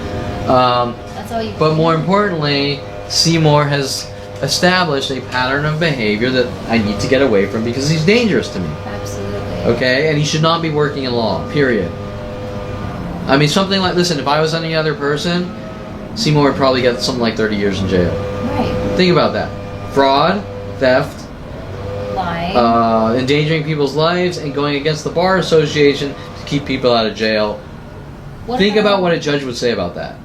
That's all you but more importantly, Seymour has established a pattern of behavior that I need to get away from because he's dangerous to me. Absolutely. Okay? And he should not be working in law, period. I mean, something like, listen, if I was any other person, Seymour would probably get something like 30 years in jail. Right. Think about that. Fraud, theft, lying, endangering people's lives, and going against the Bar Association to keep people out of jail. Think about what a judge would say about that.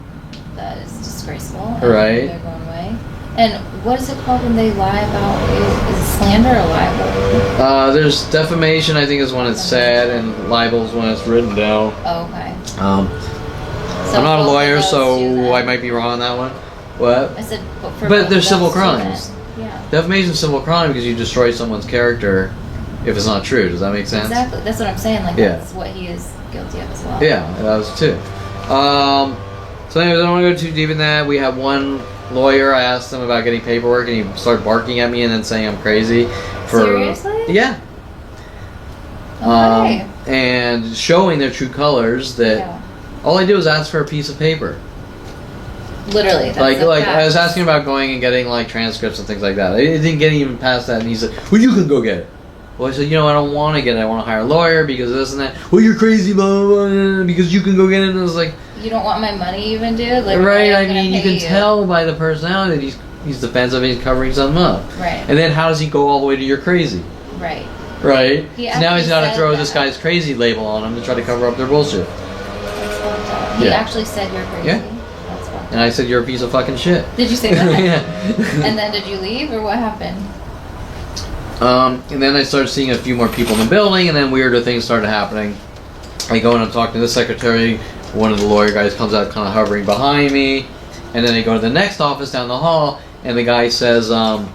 That is disgraceful. Right. They're going away. And what is it called when they lie about you? Is it slander or libel? There's defamation, I think, is when it's said, and libel is when it's written down. Oh, okay. I'm not a lawyer, so I might be wrong on that one. What? I said, but they're civil crimes. Yeah. Defamation is civil crime because you destroy someone's character if it's not true. Does that make sense? Exactly. That's what I'm saying. Like, that's what he is guilty of as well. Yeah, that was too. So anyways, I don't want to go too deep in that. We have one lawyer. I asked him about getting paperwork, and he started barking at me and then saying I'm crazy. Seriously? Yeah. Okay. And showing their true colors that all I did was ask for a piece of paper. Literally. That's like I was asking about going and getting like transcripts and things like that. It didn't get even past that, and he said, "Well, you can go get it." Well, I said, I don't want to get it. I want to hire a lawyer because of this and that. Well, you're crazy, blah, blah, blah, because you can go get it. And I was like, you don't want my money even, dude? Like, right, I mean, you can tell by the personality that he's defensive and he's covering something up. Right. And then how does he go all the way to you're crazy? Right. Right? So now he's got to throw this guy's crazy label on him to try to cover up their bullshit. That's fucked up. He actually said you're crazy? Yeah. That's fucked up. And I said, you're a piece of fucking shit. Did you say that? Yeah. And then did you leave, or what happened? And then I started seeing a few more people in the building, and then weirder things started happening. I go in and talk to the secretary. One of the lawyer guys comes out kind of hovering behind me. And then I go to the next office down the hall, and the guy says, well,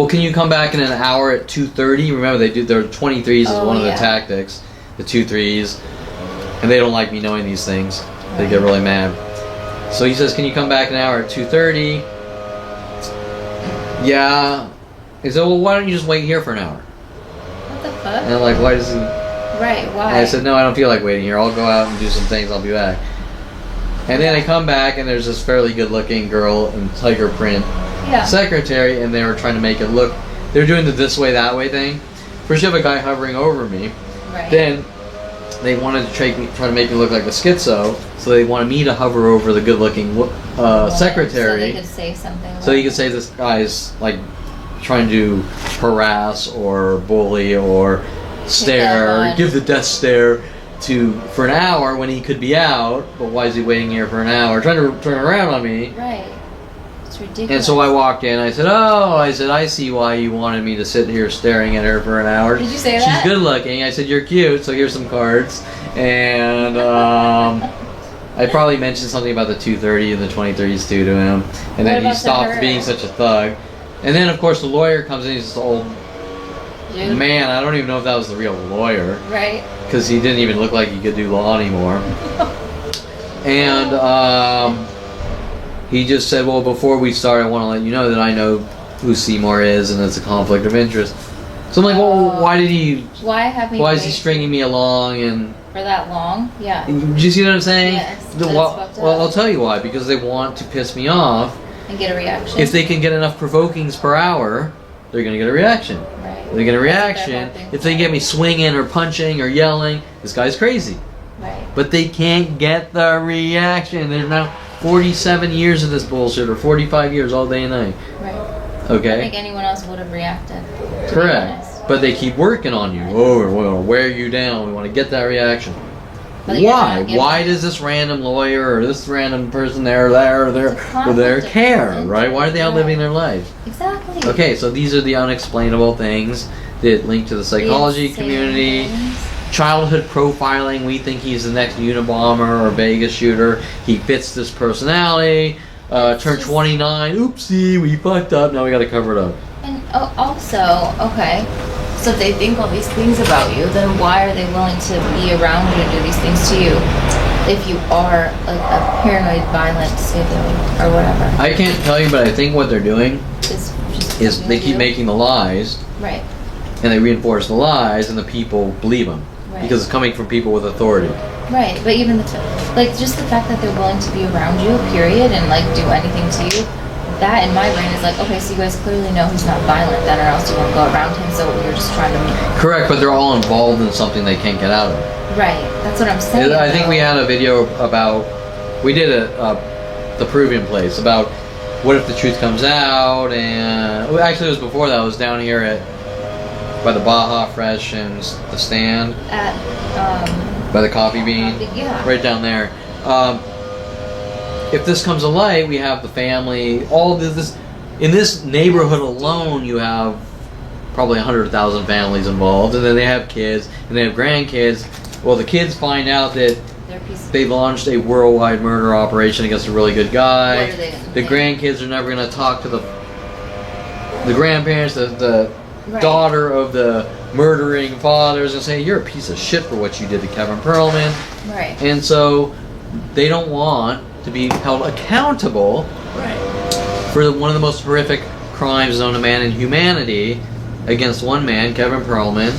can you come back in an hour at 2:30? Remember, their 23s is one of the tactics, the 2-3s. And they don't like me knowing these things. They get really mad. So he says, can you come back an hour at 2:30? Yeah. He said, well, why don't you just wait here for an hour? What the fuck? And I'm like, why does he... Right, why? And I said, no, I don't feel like waiting here. I'll go out and do some things. I'll be back. And then I come back, and there's this fairly good-looking girl in tiger print secretary, and they were trying to make it look... They were doing the this way, that way thing. First you have a guy hovering over me. Right. Then they wanted to try to make me look like a schizo, so they wanted me to hover over the good-looking secretary. So they could say something. So you could say this guy's like trying to harass or bully or stare, give the death stare for an hour when he could be out. But why is he waiting here for an hour? Trying to turn around on me. Right. It's ridiculous. And so I walked in. I said, I see why you wanted me to sit here staring at her for an hour. Did you say that? She's good looking. I said, you're cute, so here's some cards. And I probably mentioned something about the 230 and the 2030s too to him. And then he stopped being such a thug. And then, of course, the lawyer comes in. He's this old man. I don't even know if that was the real lawyer. Right. Because he didn't even look like he could do law anymore. And he just said, well, before we start, I want to let you know that I know who Seymour is and it's a conflict of interest. So I'm like, well, why is he stringing me along and for that long? Yeah. do you see what I'm saying? Yes. Well, I'll tell you why. Because they want to piss me off. And get a reaction. If they can get enough provokings per hour, they're going to get a reaction. Right. They get a reaction. If they get me swinging or punching or yelling, this guy's crazy. Right. But they can't get the reaction. There's now 47 years of this bullshit, or 45 years, all day and night. Right. Okay? I think anyone else would have reacted. Correct. But they keep working on you. Oh, we want to wear you down. We want to get that reaction. But Why? Why does this random lawyer or this random person there care, right? Why are they out living their lives? Exactly. Okay, so these are the unexplainable things that link to the psychology community. Childhood profiling, we think he's the next Unabomber or Vegas shooter. He fits this personality. Turned 29, oopsie, we fucked up, now we gotta cover it up. And also, okay, so if they think all these things about you, then why are they willing to be around you and do these things to you if you are like a paranoid, violent schizo or whatever? I can't tell you, but I think what they're doing is they keep making the lies. Right. And they reinforce the lies, and the people believe them. Right. Because it's coming from people with authority. Right, but even just the fact that they're willing to be around you, period, and like do anything to you, that in my brain is like, okay, so you guys clearly know he's not violent then, or else you won't go around him, so you're just trying to... Correct, but they're all involved in something they can't get out of. Right, that's what I'm saying. I think we had a video about, we did the Peruvian place, about what if the truth comes out, and well, actually it was before that. I was down here by the Baja Fresh and the stand. By the Coffee Bean. Yeah. Right down there. If this comes to light, we have the family, all this. In this neighborhood alone, you have probably 100,000 families involved, and then they have kids, and they have grandkids. Well, the kids find out that they launched a worldwide murder operation against a really good guy. The grandkids are never going to talk to the grandparents, the daughter of the murdering father is going to say, you're a piece of shit for what you did to Kevin Perlman. Right. And so they don't want to be held accountable for one of the most horrific crimes known to man in humanity against one man, Kevin Perlman.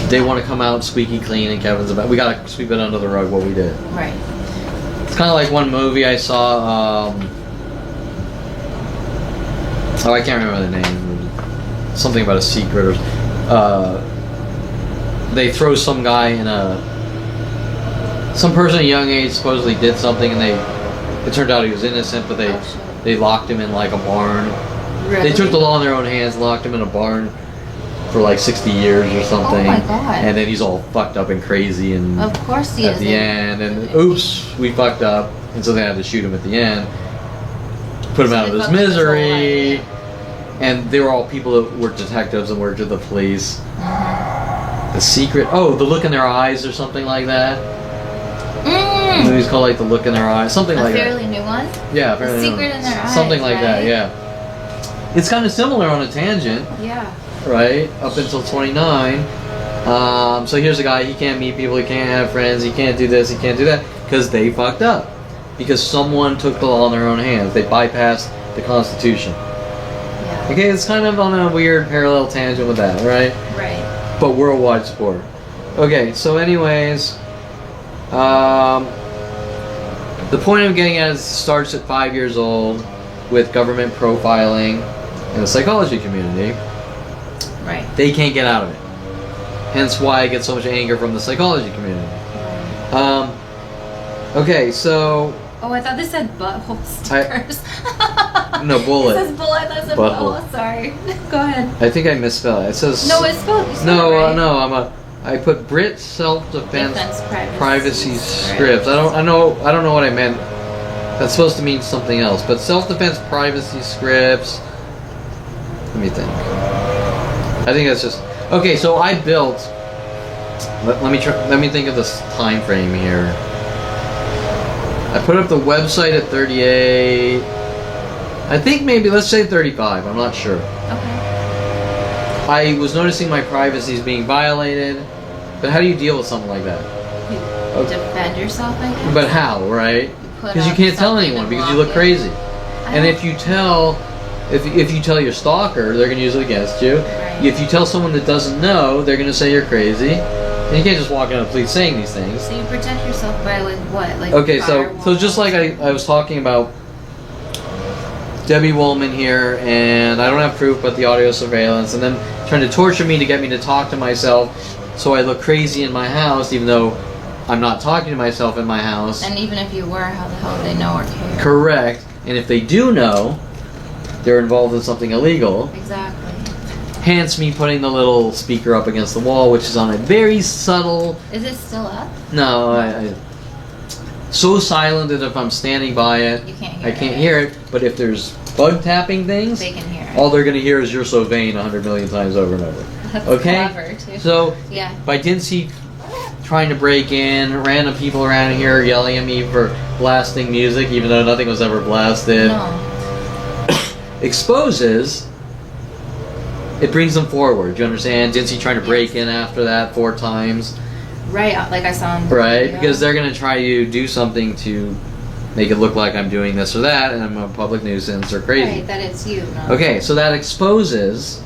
They want to come out squeaky clean, and Kevin's about, we got to sweep it under the rug what we did. Right. It's kind of like one movie I saw, I can't remember the name, something about a secret, or they throw some guy in some person at a young age supposedly did something, and it turned out he was innocent, but they locked him in like a barn. Really? They took the law in their own hands, locked him in a barn for like 60 years or something. Oh my God. And then he's all fucked up and crazy, and of course he is. At the end, and oops, we fucked up, and so they had to shoot him at the end, put him out of his misery. And they were all people that were detectives and worked with the police. Mm-hmm. The Secret. Oh, The Look in Their Eyes or something like that. The movie's called like The Look in Their Eyes, something like that. A fairly new one? Yeah, fairly new. The Secret in Their Eyes. Something like that, yeah. It's kind of similar on a tangent. Yeah. Right? Up until 29. So here's a guy, he can't meet people, he can't have friends, he can't do this, he can't do that, because they fucked up. Because someone took the law in their own hands. They bypassed the Constitution. Okay, it's kind of on a weird parallel tangent with that, right? Right. But worldwide support. Okay, so anyways, the point I'm getting at is it starts at 5 years old with government profiling in the psychology community. Right. They can't get out of it. Hence why I get so much anger from the psychology community. Okay, so... Oh, I thought this said butthole stickers. No, bullet. It says bullet. I thought it said butthole. Sorry. Go ahead. I think I misspelled it. It says... No, it's spelled. You no, it right. No. I put Brit self-defense privacy scripts. I don't know what I meant That's supposed to mean something else. But self-defense privacy scripts. Let me think. I think that's just okay. So I built. Let me think of this time frame here. I put up the website at 38. I think maybe let's say 35. I'm not sure. Okay. I was noticing my privacy is being violated, but how do you deal with something like that? You defend yourself, I guess. But how, right? Because you can't tell anyone because you look crazy. And if you tell, if you tell your stalker, they're gonna use it against you. Right. If you tell someone that doesn't know, they're gonna say you're crazy. And you can't just walk into the police saying these things. So you protect yourself by like what? Like okay, so just like I was talking about Debbie Woolman here, and I don't have proof but the audio surveillance, and then trying to torture me to get me to talk to myself so I look crazy in my house, even though I'm not talking to myself in my house. And even if you were, how the hell would they know or care? Correct. And if they do know, they're involved in something illegal. Exactly. Hence me putting the little speaker up against the wall, which is on a very subtle... Is it still up? No, I so silent that if I'm standing by it, you can't hear I can't hear it. But if there's bug tapping things, they can hear it. all they're going to hear is "you're so vain" 100 million times over and over. That's okay? clever, too. So, yeah. I didn't see trying to break in, random people around here yelling at me for blasting music, even though nothing was ever blasted. No. Exposes, it brings them forward. Do you understand? Didn't see trying to break in after that 4 times. Right, like I saw in the right, video. because they're going to try to do something to make it look like I'm doing this or that, and I'm a public nuisance or crazy. Right, that it's you. No. Okay, so that exposes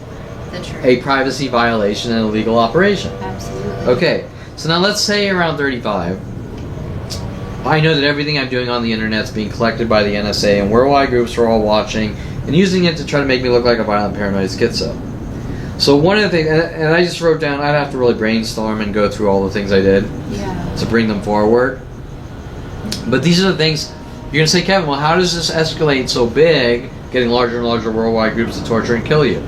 The truth. a privacy violation and illegal operation. Absolutely. Okay, so now let's say around 35, I know that everything I'm doing on the internet is being collected by the NSA, and worldwide groups are all watching and using it to try to make me look like a violent paranoid schizo. So one of the things, and I just wrote down, I'd have to really brainstorm and go through all the things I did to bring them forward. But these are the things, you're going to say, Kevin, well, how does this escalate so big, getting larger and larger worldwide groups to torture and kill you?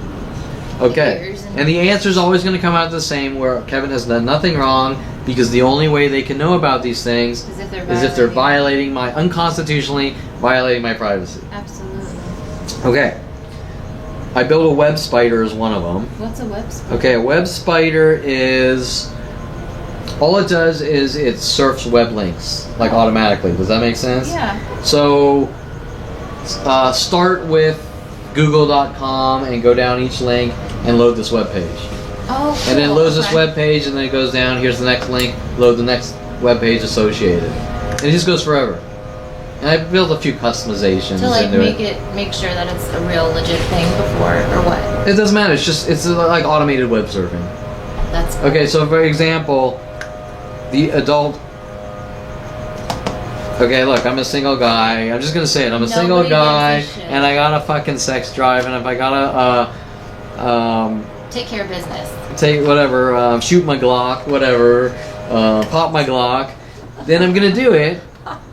Okay, and the answer is always going to come out the same, where Kevin has done nothing wrong, because the only way they can know about these things is if they're violating my, unconstitutionally violating my privacy. Absolutely. Okay. I built a web spider as one of them. What's a web spider? Okay, a web spider is... all it does is it surfs web links, like automatically. Does that make sense? Yeah. So, start with google.com and go down each link and load this web page. Oh, cool. And then it loads this web page, and then it goes down, here's the next link, load the next web page associated. And it just goes forever. And I built a few customizations to like into make sure that it's a real legit thing before, or what? It doesn't matter, it's like automated web surfing. That's cool. Okay, so for example, the adult... Okay, look, I'm a single guy. I'm just gonna say it. I'm a single guy, and I got a fucking sex drive, and if I gotta, take care of business. take whatever, shoot my Glock, whatever, pop my Glock, then I'm gonna do it.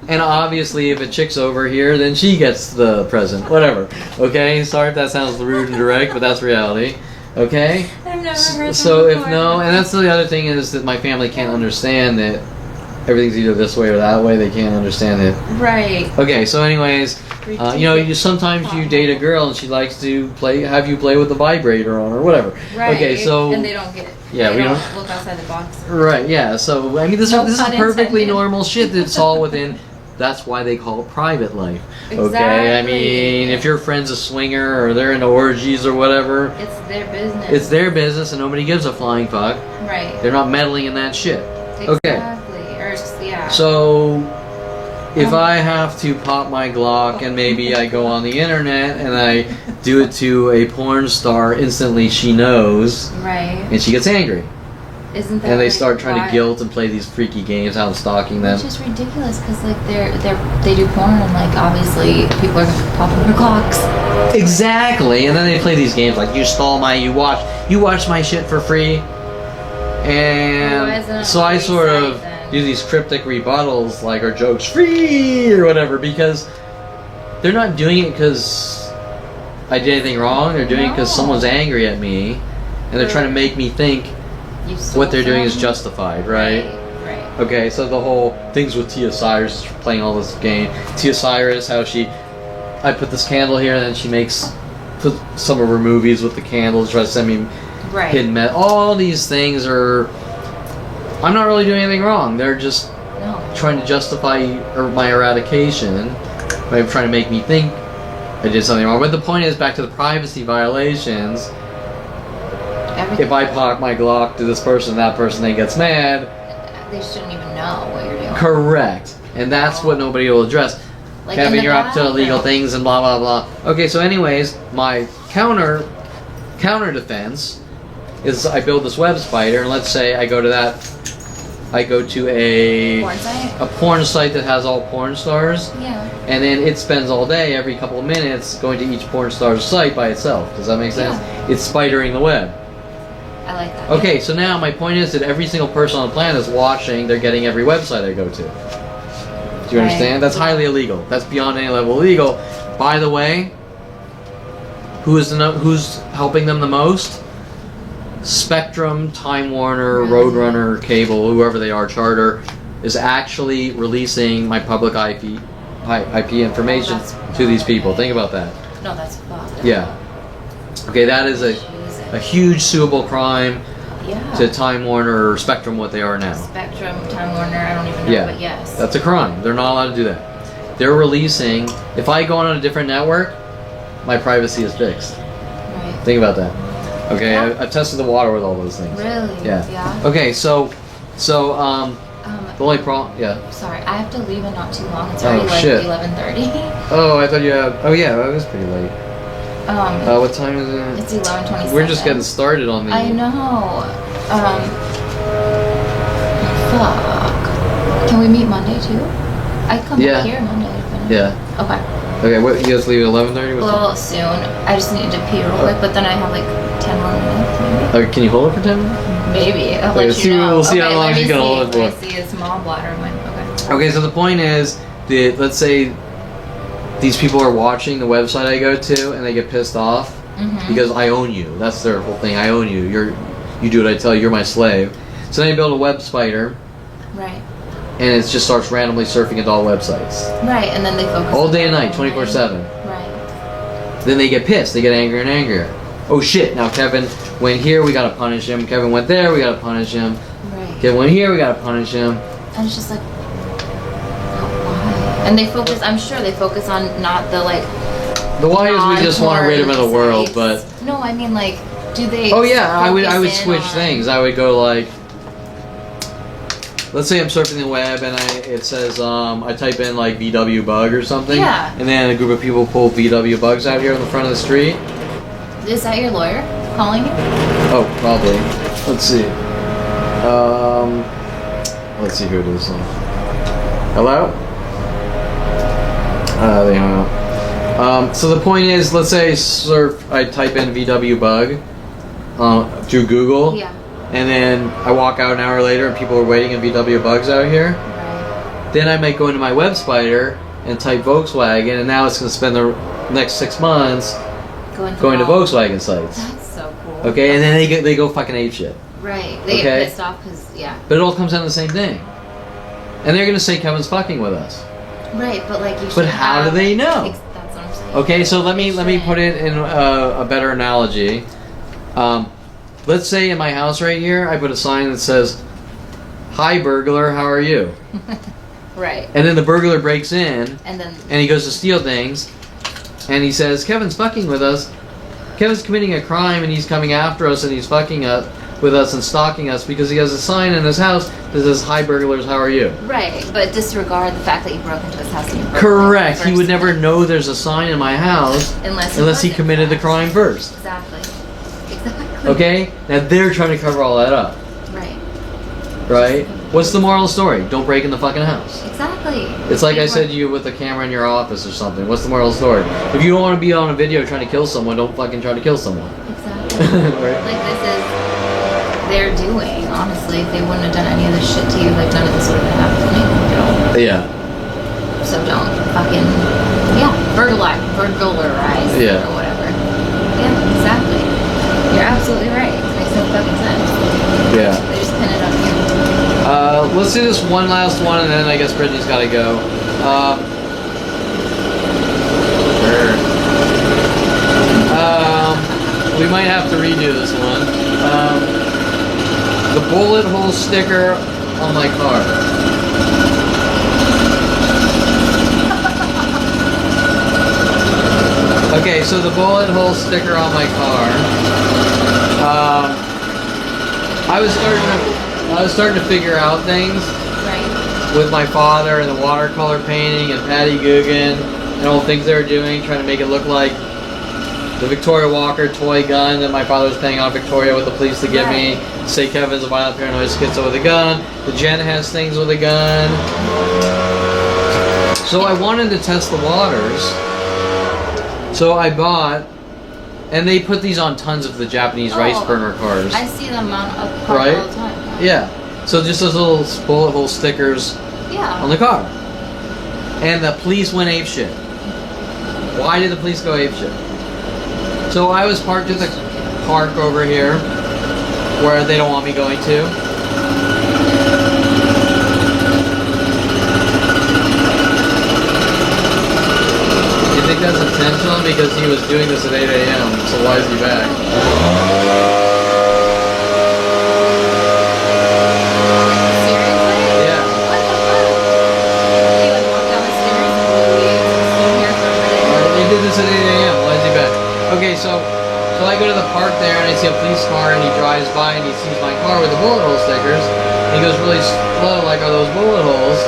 And obviously, if a chick's over here, then she gets the present. Whatever. Okay? Sorry if that sounds rude and direct, but that's reality. Okay? I've never heard So that if before. no, and that's the other thing is that my family can't understand that everything's either this way or that way. They can't understand it. Right. Okay, so anyways, you know, sometimes you date a girl and she likes to have you play with the vibrator on or whatever. Right. Okay, so and they don't get it. yeah, they we don't don't look outside the box. Right, yeah. So I mean, this is perfectly intended. normal shit that's all within. That's why they call it private life. Okay, I Exactly. mean, if your friend's a swinger or they're into orgies or whatever, It's their business. it's their business and nobody gives a flying fuck. Right. They're not meddling in that shit. Okay. Exactly. Or just, yeah. So, if I have to pop my Glock and maybe I go on the internet and I do it to a porn star, instantly she knows Right. and she gets angry. Isn't that And they like, start trying why? to guilt and play these freaky games how I'm stalking them. Which is ridiculous because like they do porn and like obviously people are gonna pop up their clocks. Exactly, and then they play these games like you stole my, you watch my shit for free, and so I sort of do these cryptic rebuttals like our jokes free or whatever because they're not doing it because I did anything wrong. They're doing it because someone's angry at me, and they're trying to make me think what they're doing is justified, right? Right. Okay, so the whole things with Tia Cyrus playing all this game. Tia Cyrus, how I put this candle here, and then she put some of her movies with the candles, try to send me hidden all these things are. I'm not really doing anything wrong. They're just trying to justify my eradication by trying to make me think I did something wrong. But the point is, back to the privacy violations. If I park my Glock to this person, that person then gets mad. They shouldn't even know what you're doing. Correct. And that's what nobody will address. Like Kevin, you're up to illegal things and blah, blah, blah. Okay, so anyways, my counter defense is I build this web spider, and let's say I go to a porn site that has all porn stars. Yeah. And then it spends all day, every couple of minutes, going to each porn star's site by itself. Does that make sense? Yeah. It's spidering the web. I like that. Okay, so now my point is that every single person on the planet is watching, they're getting every website I go to. Do you understand? That's highly illegal. That's beyond any level illegal. By the way, who's helping them the most? Spectrum, Time Warner, Roadrunner, Cable, whoever they are, Charter, is actually releasing my public IP information to these people. Think about that. No, that's fucked. Yeah. Okay, that is a huge suable crime to Time Warner or Spectrum, what they are now. Spectrum, Time Warner, I don't even know, but yes. That's a crime. They're not allowed to do that. They're releasing, if I go on a different network, my privacy is fixed. Right. Think about that. Okay, I've tested the water with all those things. Really? Yeah. Okay, so the only problem, Sorry, I have to leave in not too long. It's already 11:30. Oh, I thought you had, it was pretty late. What time is it? It's 11:27. We're just getting started on the... I know. Fuck. Can we meet Monday too? I come back here Monday. Yeah. Okay. Okay, what, you guys leave at 11:30? A little soon. I just need to pee real quick, but then I have like 10 more minutes maybe. Okay, can you hold it for 10 minutes? Maybe. I'll let you know. We'll see how long she's gonna hold it for. I see a small bladder of mine. Okay. Okay, so the point is that, let's say these people are watching the website I go to and they get pissed off because I own you. That's their whole thing. I own you. You do what I tell you. You're my slave. So then they build a web spider. Right. And it just starts randomly surfing into all websites. Right, and then they focus all day and night, 24/7. Right. Then they get pissed. They get angrier and angrier. Oh shit! Now Kevin went here. We gotta punish him. Kevin went there. We gotta punish him. Right. Kevin went here. We gotta punish him. And it's just like, why? And they focus. I'm sure they focus on not the like. The why is we just want to rid him of the world, but. No, I mean like, do they? Oh yeah, I would switch things. I would go like. Let's say I'm surfing the web and it says I type in like VW bug or something. Yeah. And then a group of people pull VW bugs out here on the front of the street. Is that your lawyer calling you? Oh, probably. Let's see. Let's see who it is. Hello? They hung up. So the point is, let's say I type in VW bug through Google. Yeah. And then I walk out an hour later and people are waiting in VW bugs out here. Right. Then I might go into my web spider and type Volkswagen, and now it's going to spend the next 6 months going to Volkswagen sites. That's so cool. Okay, and then they go fucking ape shit. Right. They get pissed off because, But it all comes down to the same thing. And they're going to say Kevin's fucking with us. Right, but like you should. But how do they know? That's what I'm saying. Okay, so let me put it in a better analogy. Let's say in my house right here, I put a sign that says, "Hi burglar, how are you?" Right. And then the burglar breaks in, and he goes to steal things, and he says, "Kevin's fucking with us. Kevin's committing a crime, and he's coming after us, and he's fucking with us and stalking us because he has a sign in his house that says, 'Hi burglars, how are you?'" Right, but disregard the fact that you broke into his house and you broke Correct. He would never know there's a sign in my house unless he committed the crime first. Exactly. Okay? Now they're trying to cover all that up. Right. Right? What's the moral story? Don't break in the fucking house. Exactly. It's like I said to you with the camera in your office or something. What's the moral story? If you don't want to be on a video trying to kill someone, don't fucking try to kill someone. Exactly. Right? Like this is their doing, honestly. If they wouldn't have done any of this shit to you, like none of this would have happened. Yeah. So don't fucking burglarize or whatever. Yeah, exactly. You're absolutely right. It makes no fucking sense. Yeah. They just pin it on you. Let's do this one last one, and then I guess Brittany's got to go. We might have to redo this one. The bullet hole sticker on my car. Okay, so the bullet hole sticker on my car. I was starting to figure out things with my father and the watercolor painting and Patty Guggen and all the things they were doing, trying to make it look like the Victoria Walker toy gun that my father was paying off Victoria with the police to give me. Say Kevin's a violent paranoid schizo with a gun. The Jen has things with a gun. So I wanted to test the waters. So I bought, and they put these on tons of the Japanese rice burner cars. I see them on a car all the time. Yeah. So just those little bullet hole stickers on the car. And the police went apeshit. Why did the police go apeshit? So I was parked at the park over here where they don't want me going to. You think that's intentional? Because he was doing this at 8 a.m., so why is he back? Okay, so I go to the park there and I see a police car and he drives by and he sees my car with the bullet hole stickers and he goes really slow, like, are those bullet holes?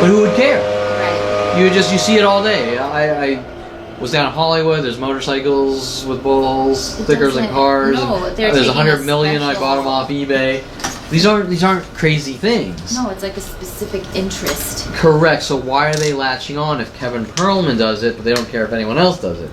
But who would care? Right. You see it all day. I was down in Hollywood, there's motorcycles with bullet holes, stickers and cars. No, and there's 100 million, I bought them off eBay. These aren't crazy things. No, it's like a specific interest. Correct. So why are they latching on if Kevin Perlman does it, but they don't care if anyone else does it?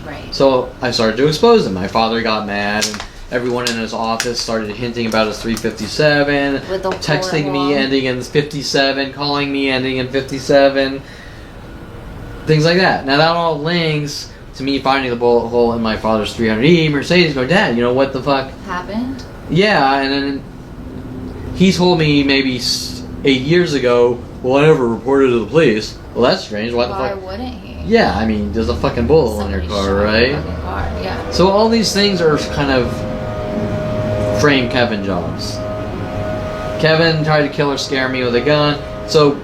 Right. So I started to expose him. My father got mad, and everyone in his office started hinting about his 357, texting me ending in 57, calling me ending in 57, things like that. Now that all links to me finding the bullet hole in my father's 300E Mercedes. Going, Dad, you know what the fuck happened? Yeah, and then he told me maybe 8 years ago, well, I never reported to the police. Well, that's strange. Why the fuck? Why wouldn't he? Yeah, I mean, there's a fucking bullet hole in your car, right? Yeah. So all these things are kind of frame Kevin jobs. Kevin tried to kill or scare me with a gun. So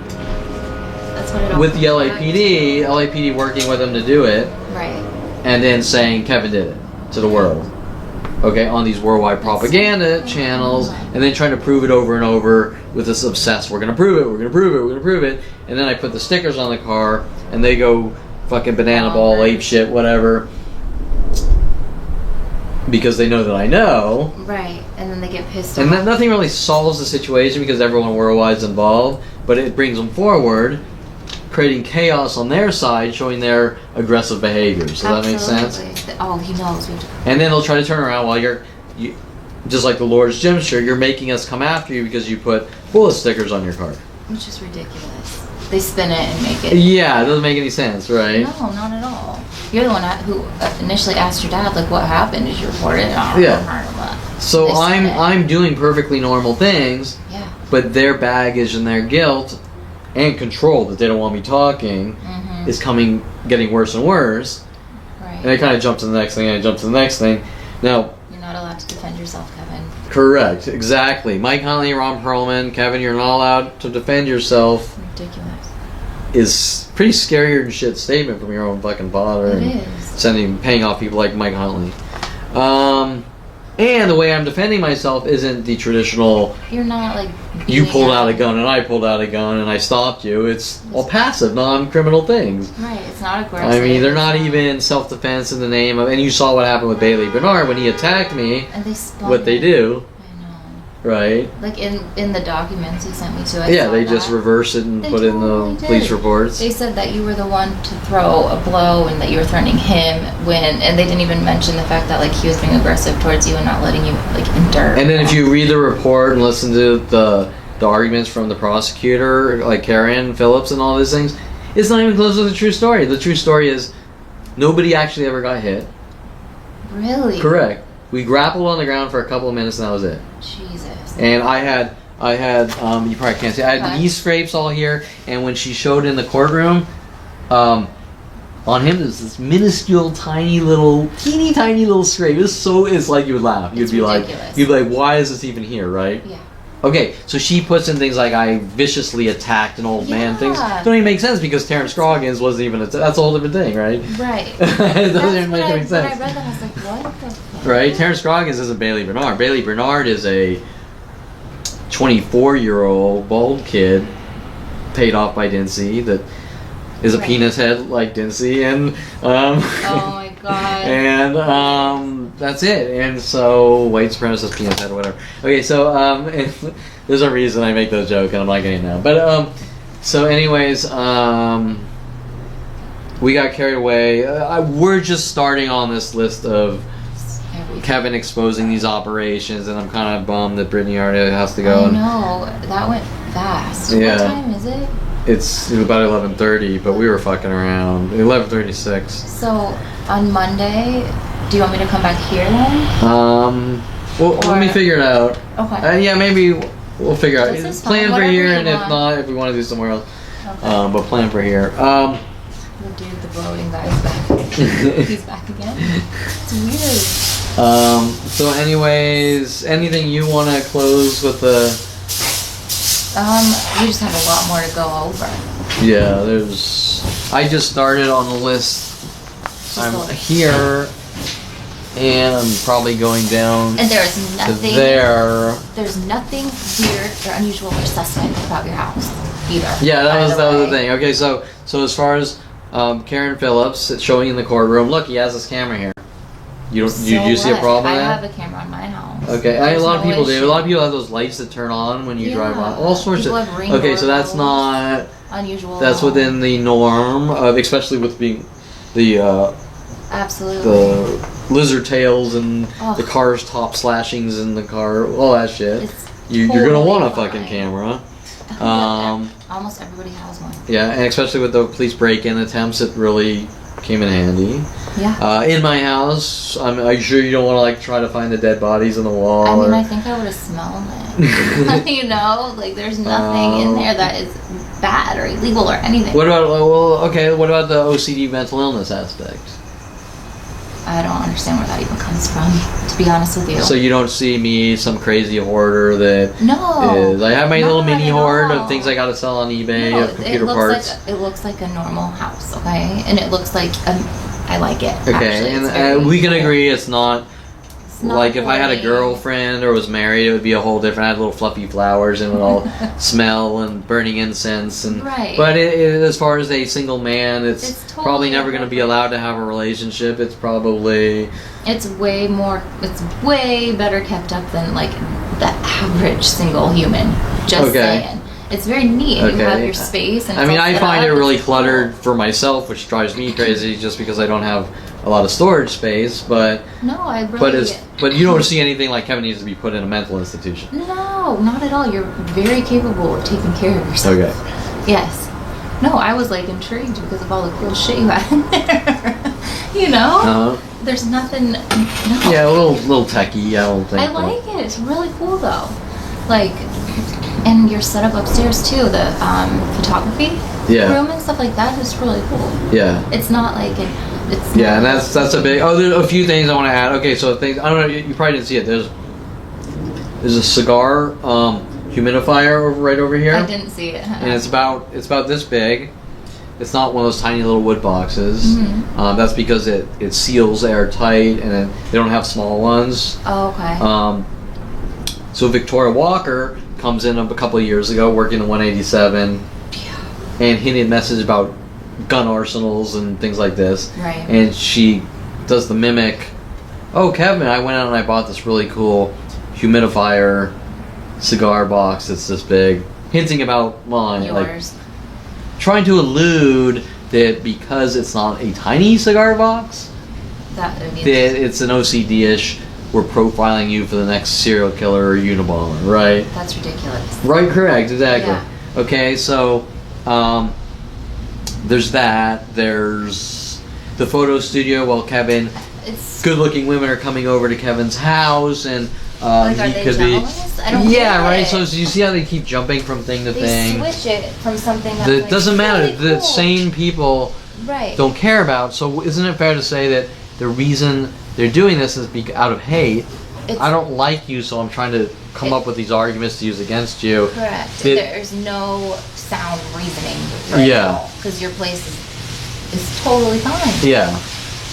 that's what it with the LAPD working with him to do it. Right. And then saying Kevin did it to the world. Okay, on these worldwide propaganda channels, and then trying to prove it over and over with this obsessed, we're gonna prove it, we're gonna prove it, we're gonna prove it, and then I put the stickers on the car, and they go fucking banana ball, ape shit, whatever, because they know that I know. Right, and then they get pissed off. And nothing really solves the situation because everyone worldwide's involved, but it brings them forward, creating chaos on their side, showing their aggressive behaviors. Does that make sense? Oh, he knows. And then they'll try to turn around while you just like the Lord's gym shirt, you're making us come after you because you put bullet stickers on your car. Which is ridiculous. They spin it and make it. Yeah, it doesn't make any sense, right? No, not at all. You're the one who initially asked your dad, like, what happened? Did you report it? So I'm doing perfectly normal things, but their baggage and their guilt and control that they don't want me talking is getting worse and worse. Right. And I kind of jump to the next thing, and I jump to the next thing. Now, you're not allowed to defend yourself, Kevin. Correct, exactly. Mike Huntley, Ron Perlman, Kevin, you're not allowed to defend yourself. Ridiculous. Is pretty scarier than shit statement from your own fucking father. It is. Paying off people like Mike Huntley. And the way I'm defending myself isn't the traditional. You're not like. You pulled out a gun and I pulled out a gun and I stopped you. It's all passive, non-criminal things. Right. It's not aggressive. I mean, they're not even self-defense in the name of. And you saw what happened with Bailey Bernard when he attacked me. And they what they do. I know. Right. Like in the documents he sent me to. They just reverse it and put it in the police reports. They said that you were the one to throw a blow and that you were threatening him and they didn't even mention the fact that like he was being aggressive towards you and not letting you like endure. And then if you read the report and listen to the arguments from the prosecutor, like Karen Phillips and all these things, it's not even close to the true story. The true story is nobody actually ever got hit. Really? Correct. We grappled on the ground for a couple of minutes and that was it. Jesus. And I had I had, you probably can't see, I had knee scrapes all here, and when she showed in the courtroom, on him there's this minuscule, tiny little, teeny tiny little scrape. It's like you would laugh. You'd be ridiculous. like, why is this even here, right? Yeah. Okay, so she puts in things like I viciously attacked an old man. Things don't even make sense because Terrence Scroggins wasn't even. That's a whole different thing, right? Right. It doesn't even make any sense. When I read that, I was like, what the fuck? Right? Terrence Scroggins isn't Bailey Bernard. Bailey Bernard is a 24-year-old bald kid paid off by Dincy that is a penis head like Dincy, and oh my god. And that's it. And so white supremacist penis head or whatever. Okay, so and there's a reason I make those jokes, and I'm not getting it now. But so anyways, we got carried away. We're just starting on this list of Kevin exposing these operations, and I'm kind of bummed that Brittany already has to go. I know, that went fast. Yeah. What time is it? It's about 11:30, but we were fucking around. 11:36. So on Monday, do you want me to come back here then? Well, let me figure it out. Okay. Yeah, maybe we'll figure out. This is Plan fine, for whatever here, you and if want. not, if we want to do somewhere else. Okay. But plan for here. The dude, the bloating guy's back. He's back again. It's weird. So anyways, anything you want to close with the... We just have a lot more to go over. Yeah, I just started on the list. I'm here, and I'm probably going down And there's nothing to there. There's nothing weird or unusual or suspect about your house either. Yeah, that was the thing. Okay, so as far as Karen Phillips showing in the courtroom, look, he has this camera here. You don't? Do you see a problem I with that? have a camera on my house. Okay, a There's lot of no people do. issue. A lot of people have those lights that turn on when you drive on. All sorts People of. have ring Okay, so that's doorbells. not Unusual. That's within the norm, especially with being the Absolutely. the lizard tails and Ugh. the car's top slashings in the car, all that shit. It's You're gonna totally want a fine. fucking camera. Almost everybody has one. Yeah, and especially with the police break-in attempts, it really came in handy. Yeah. In my house, are you sure you don't want to like try to find the dead bodies on the wall? I mean, or- I think I would have smelled it. You know, like there's nothing in there that is bad or illegal or anything. What about what about the OCD mental illness aspect? I don't understand where that even comes from, to be honest with you. So you don't see me some crazy hoarder that No. is. I have my little not mini at hoard all. of things I gotta sell on eBay No, of computer parts. it looks like a normal house, okay? And it looks like I like it. Okay, actually. It's very and we can cool. agree it's not. It's not Like if I had a boring. girlfriend or was married, it would be a whole different. I had little fluffy flowers and it would all smell and burning incense and. Right. But as far as a single man, it's totally probably never going to be different. allowed to have a relationship. It's probably. It's way better kept up than like the average single human. Just saying. It's very neat. Okay. You have your space. And I mean, I find it really cluttered Cool. for myself, which drives me crazy, just because I don't have a lot of storage space. But No, I really. but you don't see anything like Kevin needs to be put in a mental institution. No, not at all. You're very capable of taking care of yourself. Okay. Yes. No, I was like intrigued because of all the cool shit you had in there. You know? Uh-huh. There's nothing. No. Yeah, a little techie. I don't think. I like it. It's really cool though. Like, and your setup upstairs too. The photography room and stuff like that is really cool. Yeah. It's not like it. It's Yeah, and not, that's a big. Oh, there's a few things I want to add. Okay, so things I don't know. You probably didn't see it. There's a cigar humidifier right over here. I didn't see it. And it's about this big. It's not one of those tiny little wood boxes. Mm-hmm. That's because it seals airtight, and they don't have small ones. Oh, okay. So Victoria Walker comes in a couple of years ago, working the 187, and hinted message about gun arsenals and things like this. Right. And she does the mimic. Oh, Kevin, I went out and I bought this really cool humidifier cigar box that's this big, hinting about mine. Yours. Like, trying to allude that because it's not a tiny cigar box, That means that it's an OCD-ish, we're profiling you for the next serial killer or Unabomber, right? That's ridiculous. Right, correct, exactly. Yeah. Okay, so there's that. There's the photo studio while Kevin, It's good-looking women are coming over to Kevin's house, and Like, are he they could be. journalists? I don't Yeah, get right. it. So you see how they keep jumping from thing to They thing. switch it from something that's That like, doesn't matter. really The cool. sane people Right. don't care about. So isn't it fair to say that the reason they're doing this is out of hate? It's- I don't like you, so I'm trying to come up with these arguments to use against you. Correct. It- There's no sound reasoning for it Yeah. because your place is totally fine. Yeah.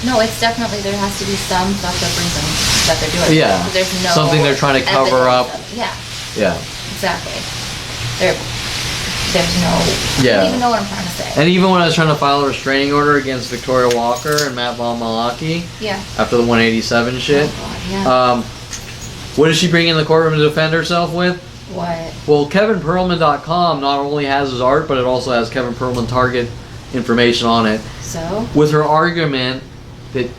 No, it's definitely, there has to be some fucked up reason that they're doing it. Yeah. 'Cause there's no Something they're trying to cover evidence up. of- yeah, Yeah. exactly. There's no, I Yeah. don't even know what I'm trying to say. And even when I was trying to file a restraining order against Victoria Walker and Matt Von Malaki Yeah. after the 187 shit, Oh God, yeah. what did she bring in the courtroom to defend herself with? What? Well, KevinPerlman.com not only has his art, but it also has Kevin Perlman Target information on it. So? With her argument that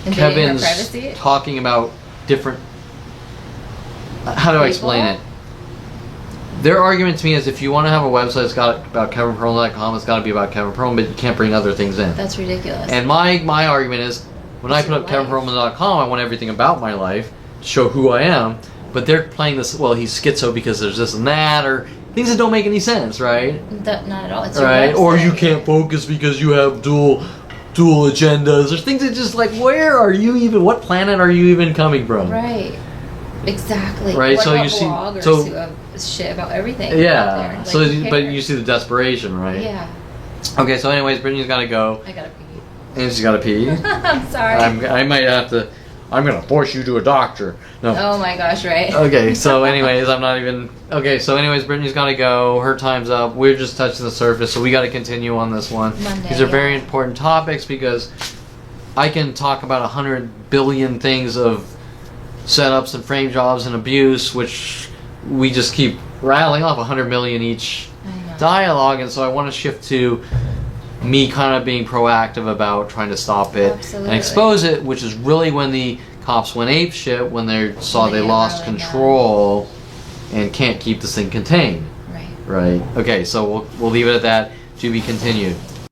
Invading her Kevin's privacy? talking about different. How do I explain People? it? Their argument to me is if you want to have a website that's got about KevinPerlman.com, it's got to be about Kevin Perlman, but you can't bring other things in. That's ridiculous. And my argument is when I It's put your up life. KevinPerlman.com, I want everything about my life to show who I am. But they're playing this. Well, he's schizo because there's this and that, or things that don't make any sense, right? Not at all. It's your Right? Or website. you can't focus because you have dual agendas. There's things that just like, where are you even? What planet are you even coming from? Right. Exactly. Right, What so about you see- bloggers so- who have shit about everything. out there? Yeah. Like, So, who but cares? you see the desperation, right? Yeah. Okay. So, anyways, Brittany's got to go, I gotta pee. and she's got to pee. I'm sorry. I might have to. I'm gonna force you to a doctor. No. Oh my gosh, right. Okay, so anyways, I'm not even... Okay, so anyways, Brittany's got to go. Her time's up. We're just touching the surface, so we got to continue on this one. Monday, These are yeah. very important topics because I can talk about 100 billion things of setups and frame jobs and abuse, which we just keep rattling off 100 million each I know. dialogue, and so I want to shift to me kind of being proactive about trying to stop it Absolutely. and expose it, which is really when the cops went ape shit when they saw When they they lost really control and can't keep this thing contained. Right. Right. Okay, so we'll leave it at that. To be continued.